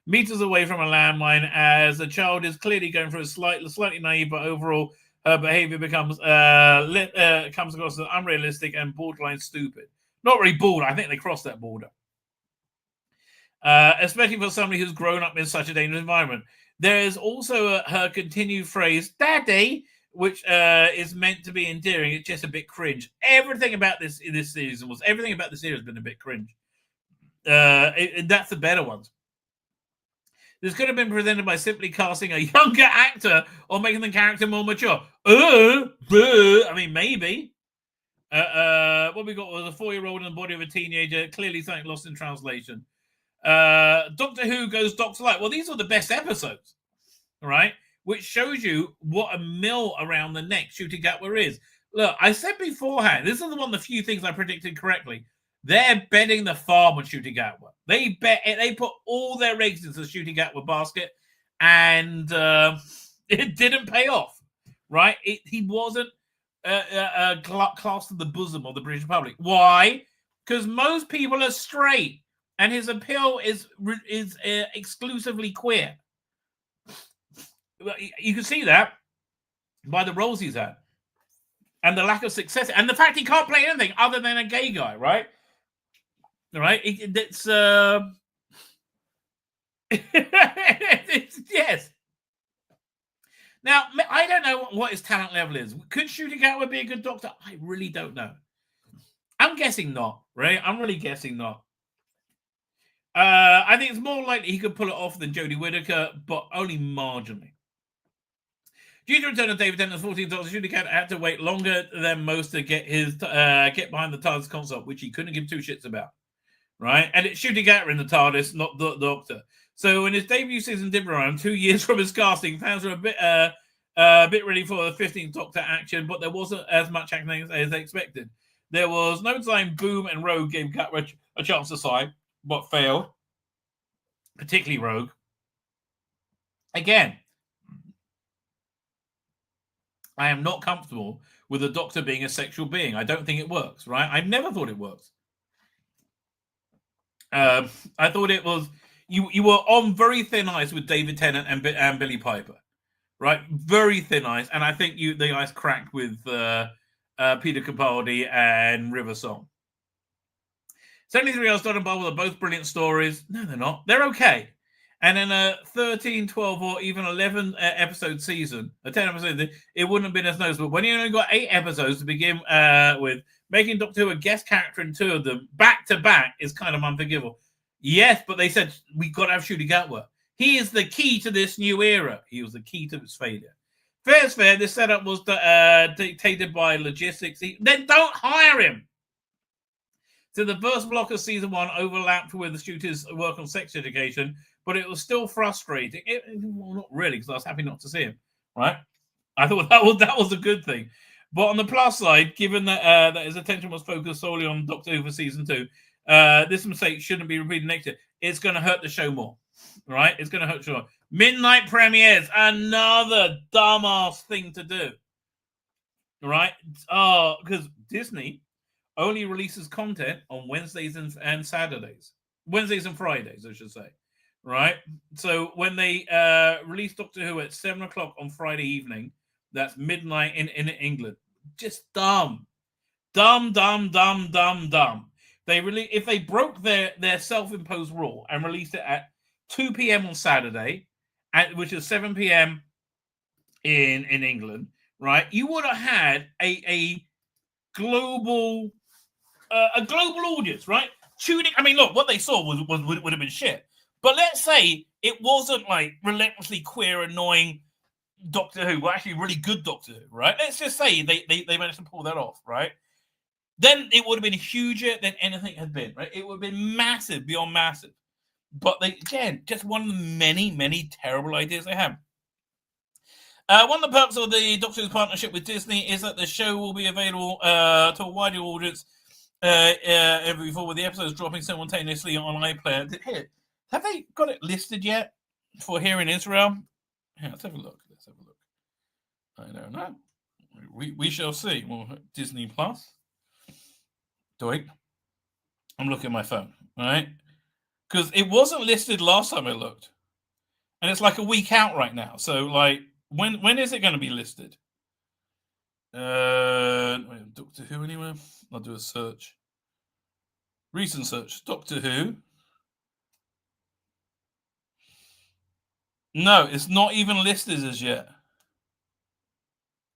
Meters away from a landmine, as the child is clearly going through a slightly naive, but overall her behavior becomes comes across as unrealistic and borderline stupid. Not really bored. I think they crossed that border. Especially for somebody who's grown up in such a dangerous environment. There is also her continued phrase, "Daddy," which is meant to be endearing. It's just a bit cringe. Everything about this season has been a bit cringe. That's the better ones. This could have been presented by simply casting a younger actor or making the character more mature. I mean, maybe. What we got was a 4-year-old in the body of a teenager, clearly something lost in translation. Doctor Who goes Doctor Light. Well, these are the best episodes, right? Which shows you what a mill around the neck Shooty Gatwa is. Look, I said beforehand, this is one of the few things I predicted correctly. They're betting the farm on Shooty Gatwa. They put all their eggs into the Shooty Gatwa basket, and it didn't pay off, right? He wasn't classed in the bosom of the British public. Why? Because most people are straight, and his appeal is exclusively queer. You can see that by the roles he's had, and the lack of success, and the fact he can't play anything other than a gay guy, right? Right? It's yes. Now, I don't know what his talent level is. Could Shooty Gatwa be a good doctor? I really don't know. I'm guessing not, right? I'm really guessing not. I think it's more likely he could pull it off than Jodie Whittaker, but only marginally. Due to the return of David Tennant's 14th Doctor, Shooty Gatwa had to wait longer than most to get behind the TARDIS console, which he couldn't give two shits about, right? And it's Shooty Gatwa in the TARDIS, not the Doctor. So in his debut season did around 2 years from his casting, fans were a bit ready for the 15th Doctor action, but there wasn't as much acting as they expected. There was no time. Boom and Rogue gave Gatwa a chance to sign, but failed, particularly Rogue. Again, I am not comfortable with the Doctor being a sexual being. I don't think it works, right? I've never thought it works. I thought it was... You were on very thin ice with David Tennant and Billy Piper, right? Very thin ice. And I think the ice cracked with Peter Capaldi and River Song. 73 Hours Done and Bubble are both brilliant stories. No, they're not. They're okay. And in a 13, 12, or even 11 episode season, a 10 episode, it wouldn't have been as noticeable. When you only got 8 episodes to begin with, making Doctor Who a guest character in 2 of them back to back is kind of unforgivable. Yes, but they said we got to have Shooty Gatwa. He is the key to this new era. He was the key to its failure. Fair's fair. This setup was dictated by logistics. Then don't hire him. So the first block of season 1 overlapped with the Shooter's work on sex education, but it was still frustrating. Well, not really, because I was happy not to see him. Right? I thought that was a good thing. But on the plus side, given that his attention was focused solely on Doctor Who for season 2. This mistake shouldn't be repeated next year. It's going to hurt the show more, right? It's going to hurt the show. Midnight premieres, another dumbass thing to do, right? Because Disney only releases content on Wednesdays and Saturdays. Wednesdays and Fridays, I should say, right? So when they release Doctor Who at 7 o'clock on Friday evening, that's midnight in England. Just dumb. Dumb. If they broke their self-imposed rule and released it at 2 p.m. on Saturday, which is 7 p.m. in England, right? You would have had a global audience, right? Tuning. I mean, look, what they saw would have been shit. But let's say it wasn't like relentlessly queer, annoying Doctor Who, but actually really good Doctor Who, right? Let's just say they managed to pull that off, right? Then it would have been huger than anything had been, right? It would have been massive beyond massive. But just one of the many, many terrible ideas they have. One of the perks of the Doctor's partnership with Disney is that the show will be available to a wider audience every fall, with the episodes dropping simultaneously on iPlayer. Here, have they got it listed yet for here in Israel? Yeah, let's have a look. I don't know. We shall see. Well, Disney Plus. Wait, I'm looking at my phone, all right? Because it wasn't listed last time I looked. And it's like a week out right now. So, like, when is it going to be listed? Doctor Who anywhere? I'll do a search. Recent search. Doctor Who. No, it's not even listed as yet.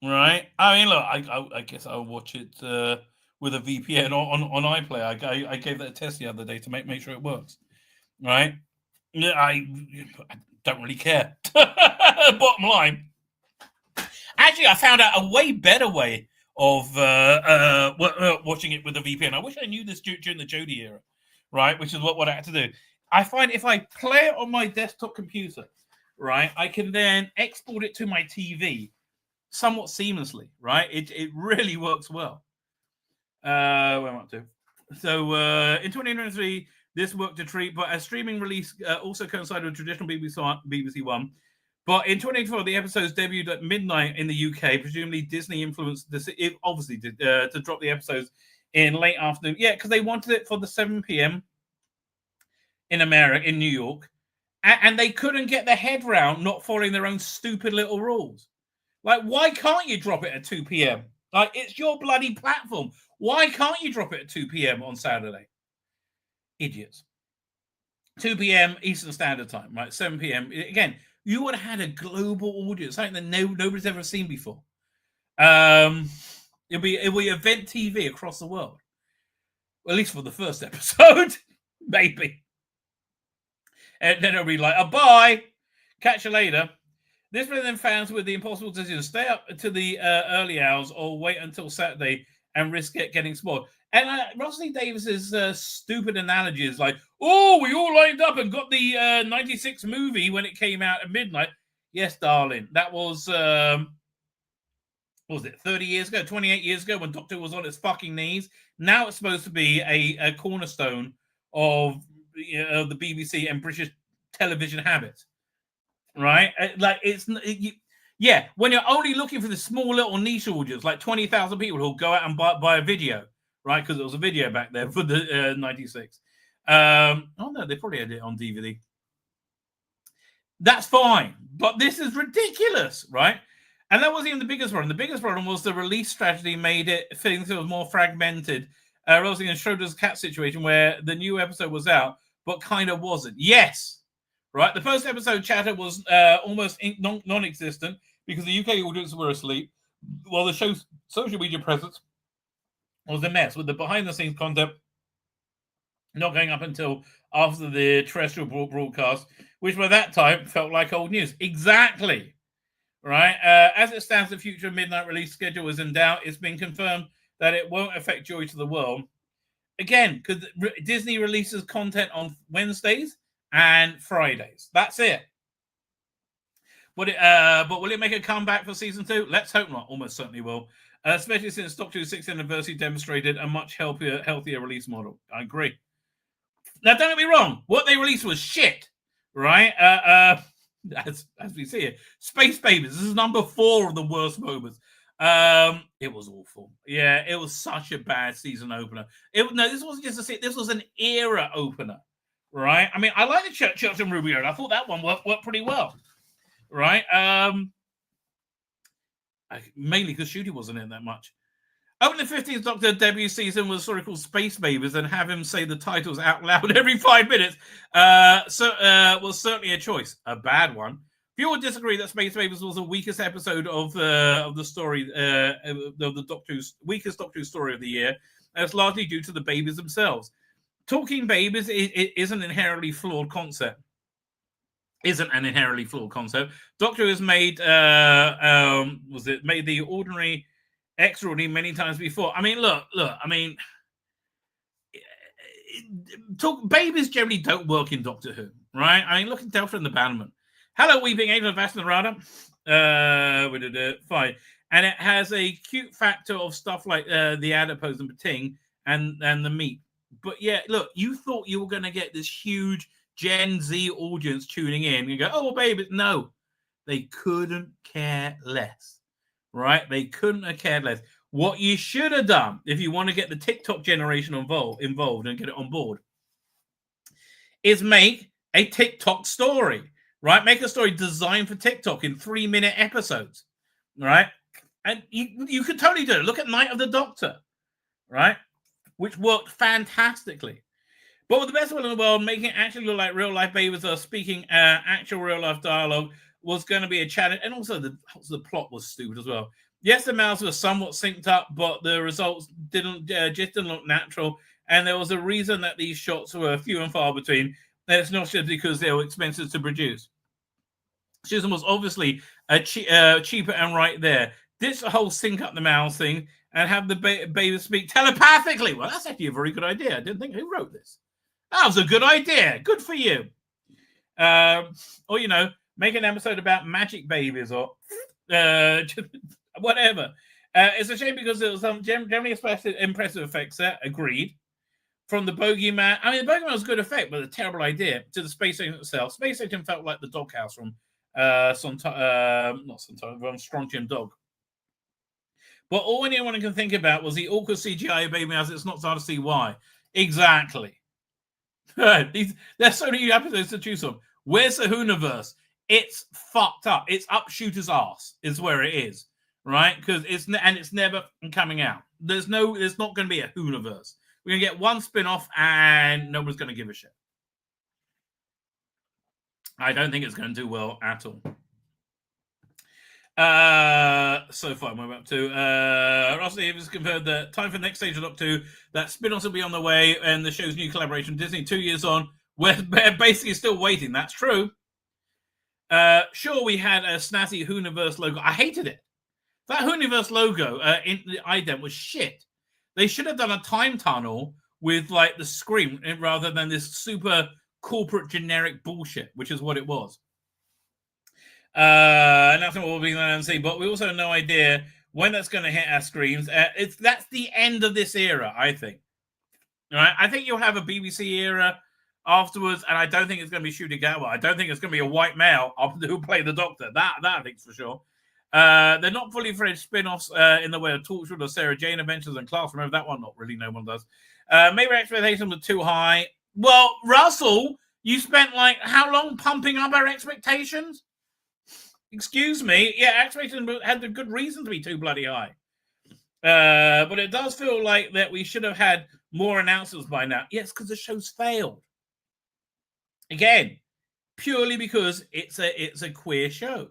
Right? I mean, look, I guess I'll watch it with a VPN on iPlayer. I gave that a test the other day to make sure it works. Right? Yeah, I don't really care. Bottom line. Actually, I found out a way better way of watching it with a VPN. I wish I knew this during the Jodie era, right? Which is what I had to do. I find if I play it on my desktop computer, right, I can then export it to my TV somewhat seamlessly, right? It really works well. Where am I up to? So in 2023, this worked a treat, but a streaming release also coincided with traditional BBC One. But in 2024, the episodes debuted at midnight in the UK. Presumably, Disney influenced this. It obviously did to drop the episodes in late afternoon. Yeah, because they wanted it for the 7 p.m. in America, in New York, and they couldn't get their head round not following their own stupid little rules. Like, why can't you drop it at 2 p.m.? Like, it's your bloody platform. Why can't you drop it at 2 p.m. on Saturday? Idiots. 2 p.m. Eastern Standard Time, right? 7 p.m. Again, you would have had a global audience, something that nobody's ever seen before. It'll be event TV across the world. Well, at least for the first episode, maybe. And then it'll be like, bye, catch you later. This will then fans with the impossible decision: stay up to the early hours or wait until Saturday and risk getting spoiled. And Rosalind Davis's stupid analogy is like, oh, we all lined up and got the 96 movie when it came out at midnight. Yes, darling. That was, what was it, 30 years ago, 28 years ago when Doctor was on its fucking knees. Now it's supposed to be a cornerstone of the BBC and British television habit. Right? Like, yeah, when you're only looking for the small little niche audience, like 20,000 people who'll go out and buy a video, right? Because it was a video back there for the 96. Oh, no, they probably had it on DVD. That's fine. But this is ridiculous, right? And that wasn't even the biggest problem. The biggest problem was the release strategy made it feeling it was more fragmented, resulting in Schroeder's cat situation where the new episode was out, but kind of wasn't. Yes. Right, the post-episode chatter was almost non-existent because the UK audience were asleep, while the show's social media presence was a mess, with the behind-the-scenes content not going up until after the terrestrial broadcast, which by that time felt like old news. Exactly. Right, as it stands, the future midnight release schedule is in doubt. It's been confirmed that it won't affect Joy to the World. Again, because Disney releases content on Wednesdays and Fridays. That's it. But will it make a comeback for season 2? Let's hope not. Almost certainly will. Especially since Doctor Who's 6th anniversary demonstrated a much healthier release model. I agree. Now, don't get me wrong. What they released was shit, right? As we see it. Space Babies. This is number 4 of the worst moments. It was awful. Yeah, it was such a bad season opener. This wasn't just this was an era opener. Right, I mean, I like the Church and Rubio, and I thought that one worked pretty well. Right, mainly because Shooty wasn't in that much. Open the 15th Doctor debut season was sort of called Space Babies, and have him say the titles out loud every 5 minutes. Was certainly a choice, a bad one. Few would disagree that Space Babies was the weakest episode of the story, of the Doctor's weakest Doctor Who story of the year. And it's largely due to the babies themselves. Talking babies isn't an inherently flawed concept. Doctor Who has made made the ordinary extraordinary many times before. I mean, look. I mean, babies generally don't work in Doctor Who, right? I mean, look at Delta and the Bannerman. Hello, Weeping Angel of Vastanarada. We did it fine, and it has a cute factor of stuff like the adipose and Pating and the meat. But yeah, look, you thought you were going to get this huge Gen Z audience tuning in. You go, oh, baby. No, they couldn't care less, right? They couldn't have cared less. What you should have done, if you want to get the TikTok generation involved and get it on board, is make a TikTok story, right? Make a story designed for TikTok in 3-minute episodes, right? And you could totally do it. Look at Night of the Doctor, right? Which worked fantastically. But with the best will in the world, making it actually look like real life babies are speaking actual real life dialogue was going to be a challenge. And also the plot was stupid as well. Yes, the mouths were somewhat synced up, but the results just didn't look natural. And there was a reason that these shots were few and far between. And it's not just because they were expensive to produce. Susan was obviously cheaper and right there. This whole sync up the mouths thing and have the baby speak telepathically. Well, that's actually a very good idea. I didn't think who wrote this. That was a good idea. Good for you. Or, you know, make an episode about magic babies or whatever. It's a shame because there was some generally impressive effects there. Agreed. From the Bogeyman. I mean, the Bogeyman was a good effect, but a terrible idea. To the space station itself. Space station felt like the doghouse from from Strontium Dog. But all anyone can think about was the awkward CGI baby mouse. It's not hard to see why. Exactly. There's so many episodes to choose from. Where's the Hooniverse? It's fucked up. It's up Shooter's ass is where it is, right? Because it's never coming out. There's not going to be a Hooniverse. We're going to get one spin-off and no one's going to give a shit. I don't think it's going to do well at all. So far, we're up to Ross Evans confirmed that time for the next stage of Doctor Who, that spin-offs will be on the way, and the show's new collaboration with Disney 2 years on. We're basically still waiting. That's true. Sure, we had a snazzy Hooniverse logo. I hated it. That Hooniverse logo in the ident was shit. They should have done a time tunnel with like the screen rather than this super corporate generic bullshit, which is what it was. Nothing will be on see, but we also have no idea when that's going to hit our screens. That's the end of this era, I think. All right, I think you'll have a BBC era afterwards, and I don't think it's going to be Shooter Gawa. I don't think it's going to be a white male who play the Doctor. That I think's for sure. They're not fully fledged spin-offs in the way of Torchwood or Sarah Jane Adventures and Class. Remember that one? Not really. No one does. Maybe expectations were too high. Well, Russell, you spent like how long pumping up our expectations? Excuse me. Yeah, expectations had a good reason to be too bloody high. But it does feel like that we should have had more announcements by now. Yes, because the show's failed. Again, purely because it's a queer show,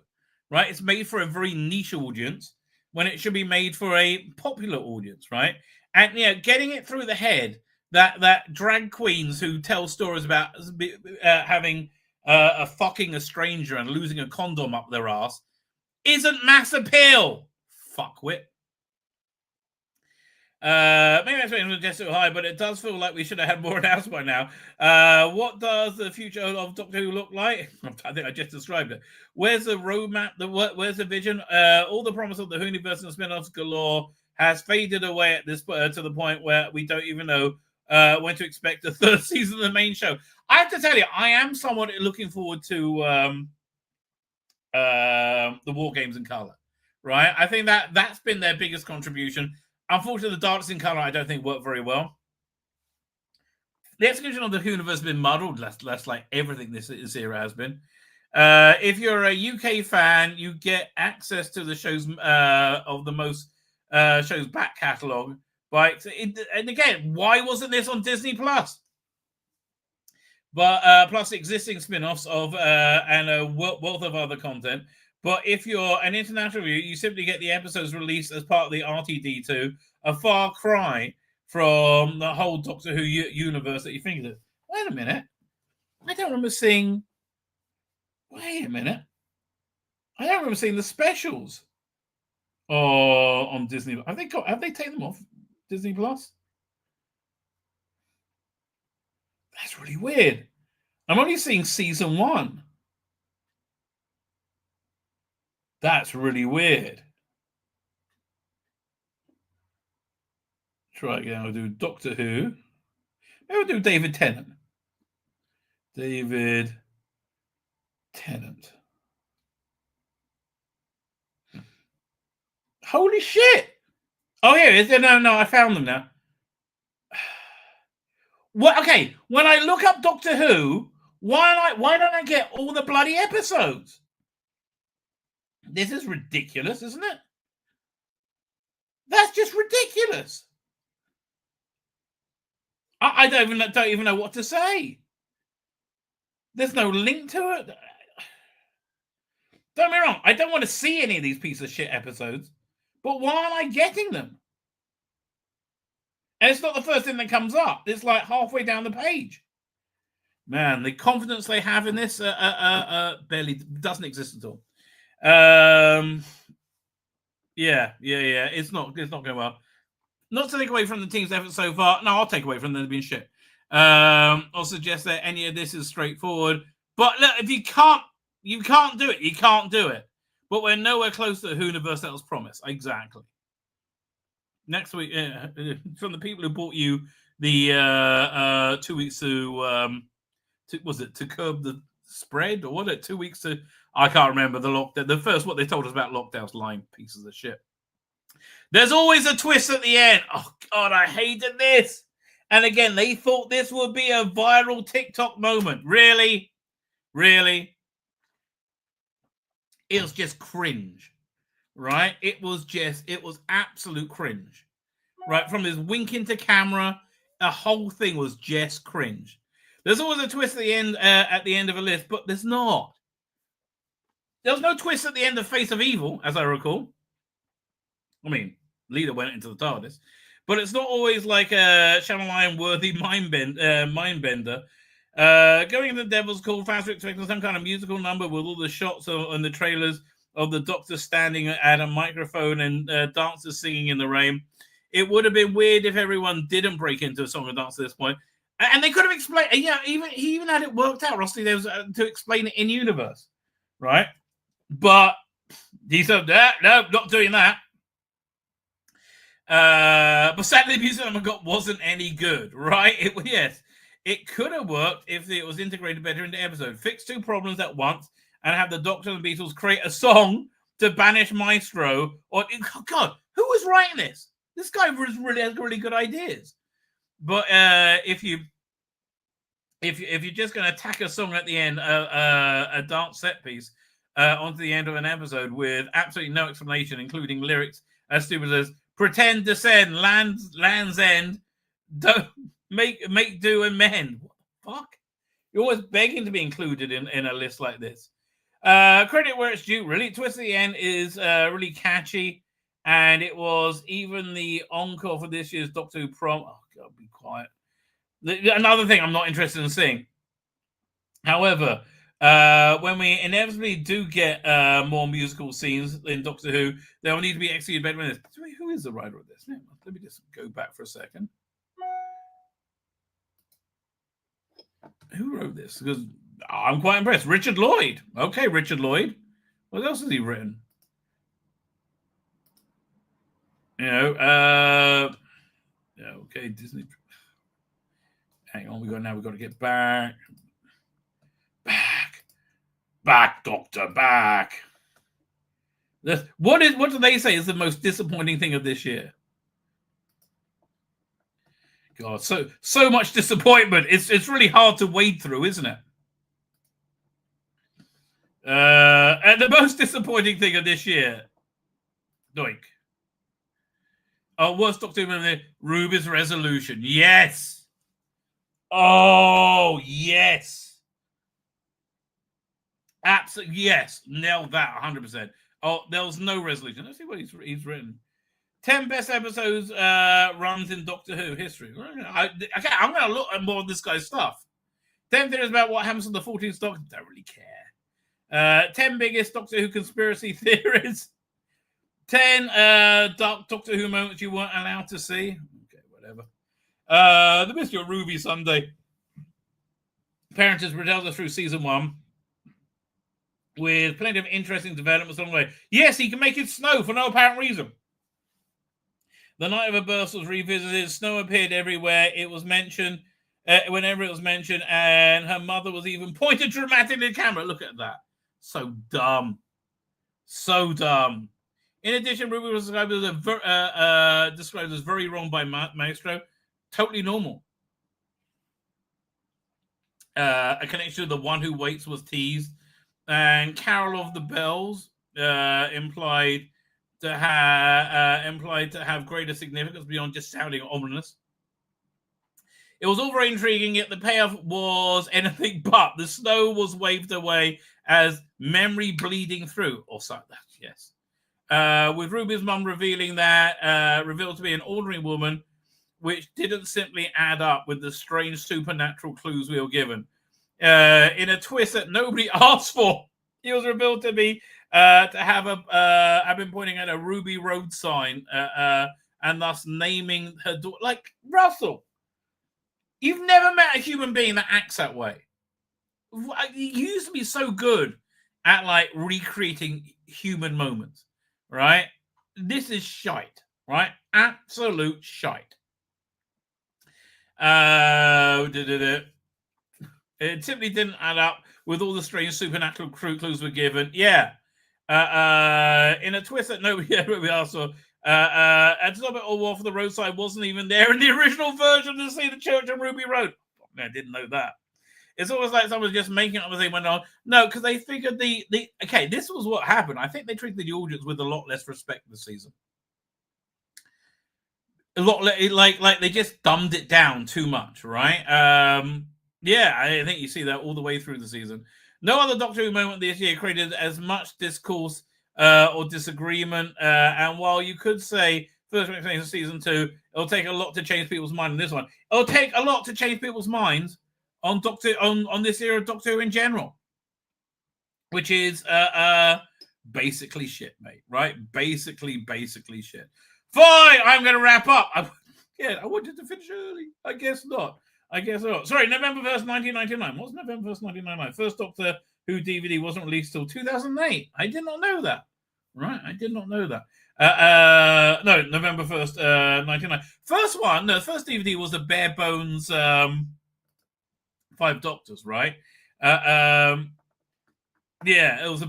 right? It's made for a very niche audience when it should be made for a popular audience, right? And getting it through the head that drag queens who tell stories about having fucking a stranger and losing a condom up their ass isn't mass appeal. Fuckwit. Maybe expectations were just too high, but it does feel like we should have had more announced by now. What does the future of Doctor Who look like? I think I just described it. Where's the roadmap? Where's the vision? All the promise of the Hooniverse and spin-offs galore has faded away at this to the point where we don't even know when to expect the third season of the main show. I have to tell you, I am somewhat looking forward to the War Games in Colour. Right? I think that's been their biggest contribution. Unfortunately, the Darkness in Colour I don't think worked very well. The execution of the Hooniverse has been muddled, less like everything this era has been. If you're a UK fan, you get access to the shows of the most shows back catalogue. And again, why wasn't this on Disney Plus? But plus existing spin-offs of and a wealth of other content. But if you're an international viewer, you simply get the episodes released as part of the RTD2, a far cry from the whole Doctor Who universe that you think of. Wait a minute. I don't remember seeing... Wait a minute. I don't remember seeing the specials on Disney. Have they taken them off Disney Plus? That's really weird. I'm only seeing season 1. That's really weird. Try again. I'll do Doctor Who. Maybe I'll do David Tennant. David Tennant. Holy shit! Oh, here it is. No, I found them now. Well, okay, when I look up Doctor Who, why don't I get all the bloody episodes? This is ridiculous, isn't it? That's just ridiculous. I don't even know what to say. There's no link to it. Don't get me wrong, I don't want to see any of these piece of shit episodes, but why am I getting them? And it's not the first thing that comes up. It's like halfway down the page. Man, the confidence they have in this barely doesn't exist at all. Yeah. It's not going well. Not to take away from the team's effort so far. No, I'll take away from them being shit. I'll suggest that any of this is straightforward. But look, if you can't do it. You can't do it. But we're nowhere close to the Universal's promise. Exactly. Next week, from the people who bought you the 2 weeks to curb the spread, or was it 2 weeks to? I can't remember the lockdown. The first what they told us about lockdowns, lying pieces of shit. There's always a twist at the end. Oh God, I hated this. And again, they thought this would be a viral TikTok moment. Really? It was just cringe, right? It was absolute cringe, right? From his winking to camera, the whole thing was just cringe. There's always a twist at the end of a list, but there's not. There's no twist at the end of Face of Evil, as I recall. I mean, Leader went into the TARDIS, but it's not always like a Shyamalan-worthy mind bender. Going into the Devil's Call, fast expecting some kind of musical number with all the shots on the trailers of the Doctor standing at a microphone and dancers singing in the rain. It would have been weird if everyone didn't break into a song and dance at this point. And they could have explained, he even had it worked out, Rusty, there was to explain it in universe, right? But he said, no, not doing that. But sadly, the music I got wasn't any good, right? It could have worked if it was integrated better into the episode. Fix two problems at once and have the Doctor and the Beatles create a song to banish Maestro. Or God, who was writing this? This guy has really good ideas. But if you're just going to tack a song at the end, a dance set piece onto the end of an episode with absolutely no explanation, including lyrics as stupid as "Pretend Descend, Land's End, don't make do and mend." What the fuck? You're always begging to be included in a list like this. Credit where it's due. Really, twist at the end is really catchy, and it was even the encore for this year's Doctor Who prom. Oh God, be quiet. Another thing I'm not interested in seeing. However, when we inevitably do get more musical scenes in Doctor Who, they will need to be executed better than this. Who is the writer of this? Let me just go back for a second. Who wrote this? Because I'm quite impressed. Richard Lloyd. Okay, Richard Lloyd. What else has he written? Okay, Disney. Hang on, we've got to get back. Back, Doctor, back. What do they say is the most disappointing thing of this year? God, so much disappointment. It's really hard to wade through, isn't it? And the most disappointing thing of this year, doink. Oh, worst Doctor Who movie, Ruby's Resolution. Yes. Oh, yes. Absolutely, yes. Nailed that 100%. Oh, there was no resolution. Let's see what he's written. 10 best episodes runs in Doctor Who history. I'm going to look at more of this guy's stuff. 10 theories about what happens on the 14th Doctor. Don't really care. 10 biggest Doctor Who conspiracy theories. 10 dark Doctor Who moments you weren't allowed to see. Okay, whatever. The Mystery of Ruby Sunday. Parent has propelled us through season 1 with plenty of interesting developments along the way. Yes, he can make it snow for no apparent reason. The night of her birth was revisited. Snow appeared everywhere. It was mentioned whenever it was mentioned, and her mother was even pointed dramatically at the camera. Look at that. So dumb. So dumb. In addition, Ruby was described as very wrong by Maestro. Totally normal. A connection to the One Who Waits was teased, and Carol of the Bells implied to have greater significance beyond just sounding ominous. It was all very intriguing, yet the payoff was anything but. The snow was waved away as memory bleeding through, or something. Yes. With Ruby's mum revealed to be an ordinary woman, which didn't simply add up with the strange supernatural clues we were given. In a twist that nobody asked for, he was revealed to be to have I've been pointing at a Ruby Road sign, and thus naming her daughter. Like, Russell, you've never met a human being that acts that way. You used to be so good at like recreating human moments, right? This is shite, right? Absolute shite. It simply didn't add up with all the strange supernatural clues were given. Yeah. In a twist that nobody ever asked for. And to top it all off, the roadside wasn't even there in the original version to see the church on Ruby Road. I didn't know that. It's almost like someone was just making up as they went on. No, because they figured okay, this was what happened. I think they treated the audience with a lot less respect this season. A lot like they just dumbed it down too much, right? Yeah, I think you see that all the way through the season. No other Doctor Who moment this year created as much discourse or disagreement. And while you could say first explanation of season 2, it'll take a lot to change people's mind in this one. It'll take a lot to change people's minds on this era of Doctor Who in general, which is basically shit, mate. Right? Basically shit. Fine, I'm going to wrap up. I wanted to finish early. I guess not. Sorry, November 1st, 1999. What's November 1st, 1999? First Doctor Who DVD wasn't released till 2008. I did not know that. Right, I did not know that. No, November 1st, 1999. First one, no, the first DVD was the bare bones 5 Doctors, right? Yeah, it was a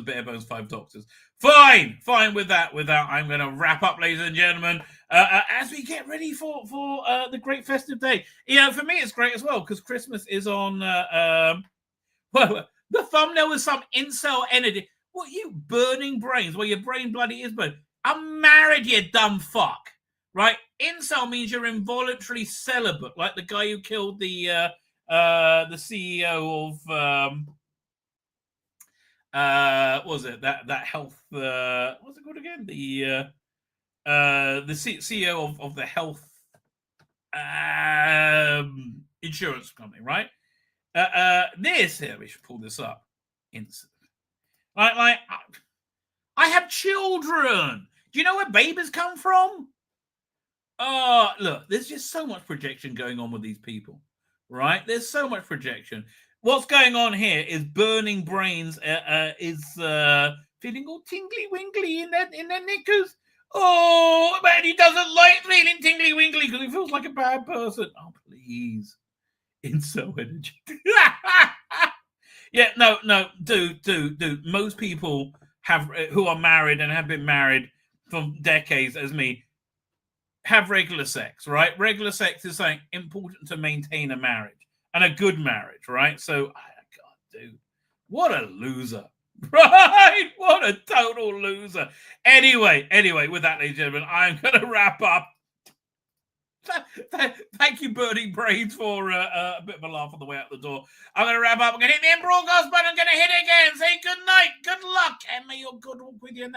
bare bones 5 Doctors. Fine with that. I'm going to wrap up, ladies and gentlemen, as we get ready for the great festive day. For me, it's great as well because Christmas is on. Well, the thumbnail is some incel energy. What, you burning brains? Well, your brain bloody is burning. I'm married, you dumb fuck. Right? Incel means you're involuntarily celibate, like the guy who killed the CEO of. What was it that health? What's it called again? The CEO of the health insurance company, right? This here, we should pull this up. Like, I have children. Do you know where babies come from? Oh, look, there's just so much projection going on with these people, right? There's so much projection. What's going on here is burning brains is feeling all tingly winkly in their knickers. Oh, man, he doesn't like feeling tingly winkly because he feels like a bad person. Oh, please. Incel energy. Yeah, no, dude. Most people who are married and have been married for decades, as me, have regular sex, right? Regular sex is something important to maintain a marriage. And a good marriage, right? So, God, dude, what a loser, right? What a total loser. Anyway, with that, ladies and gentlemen, I'm going to wrap up. Thank you, Burning Brains, for a bit of a laugh on the way out the door. I'm going to wrap up. I'm going to hit the end broadcast button. I'm going to hit it again. Say good night, good luck, and may your good walk with you.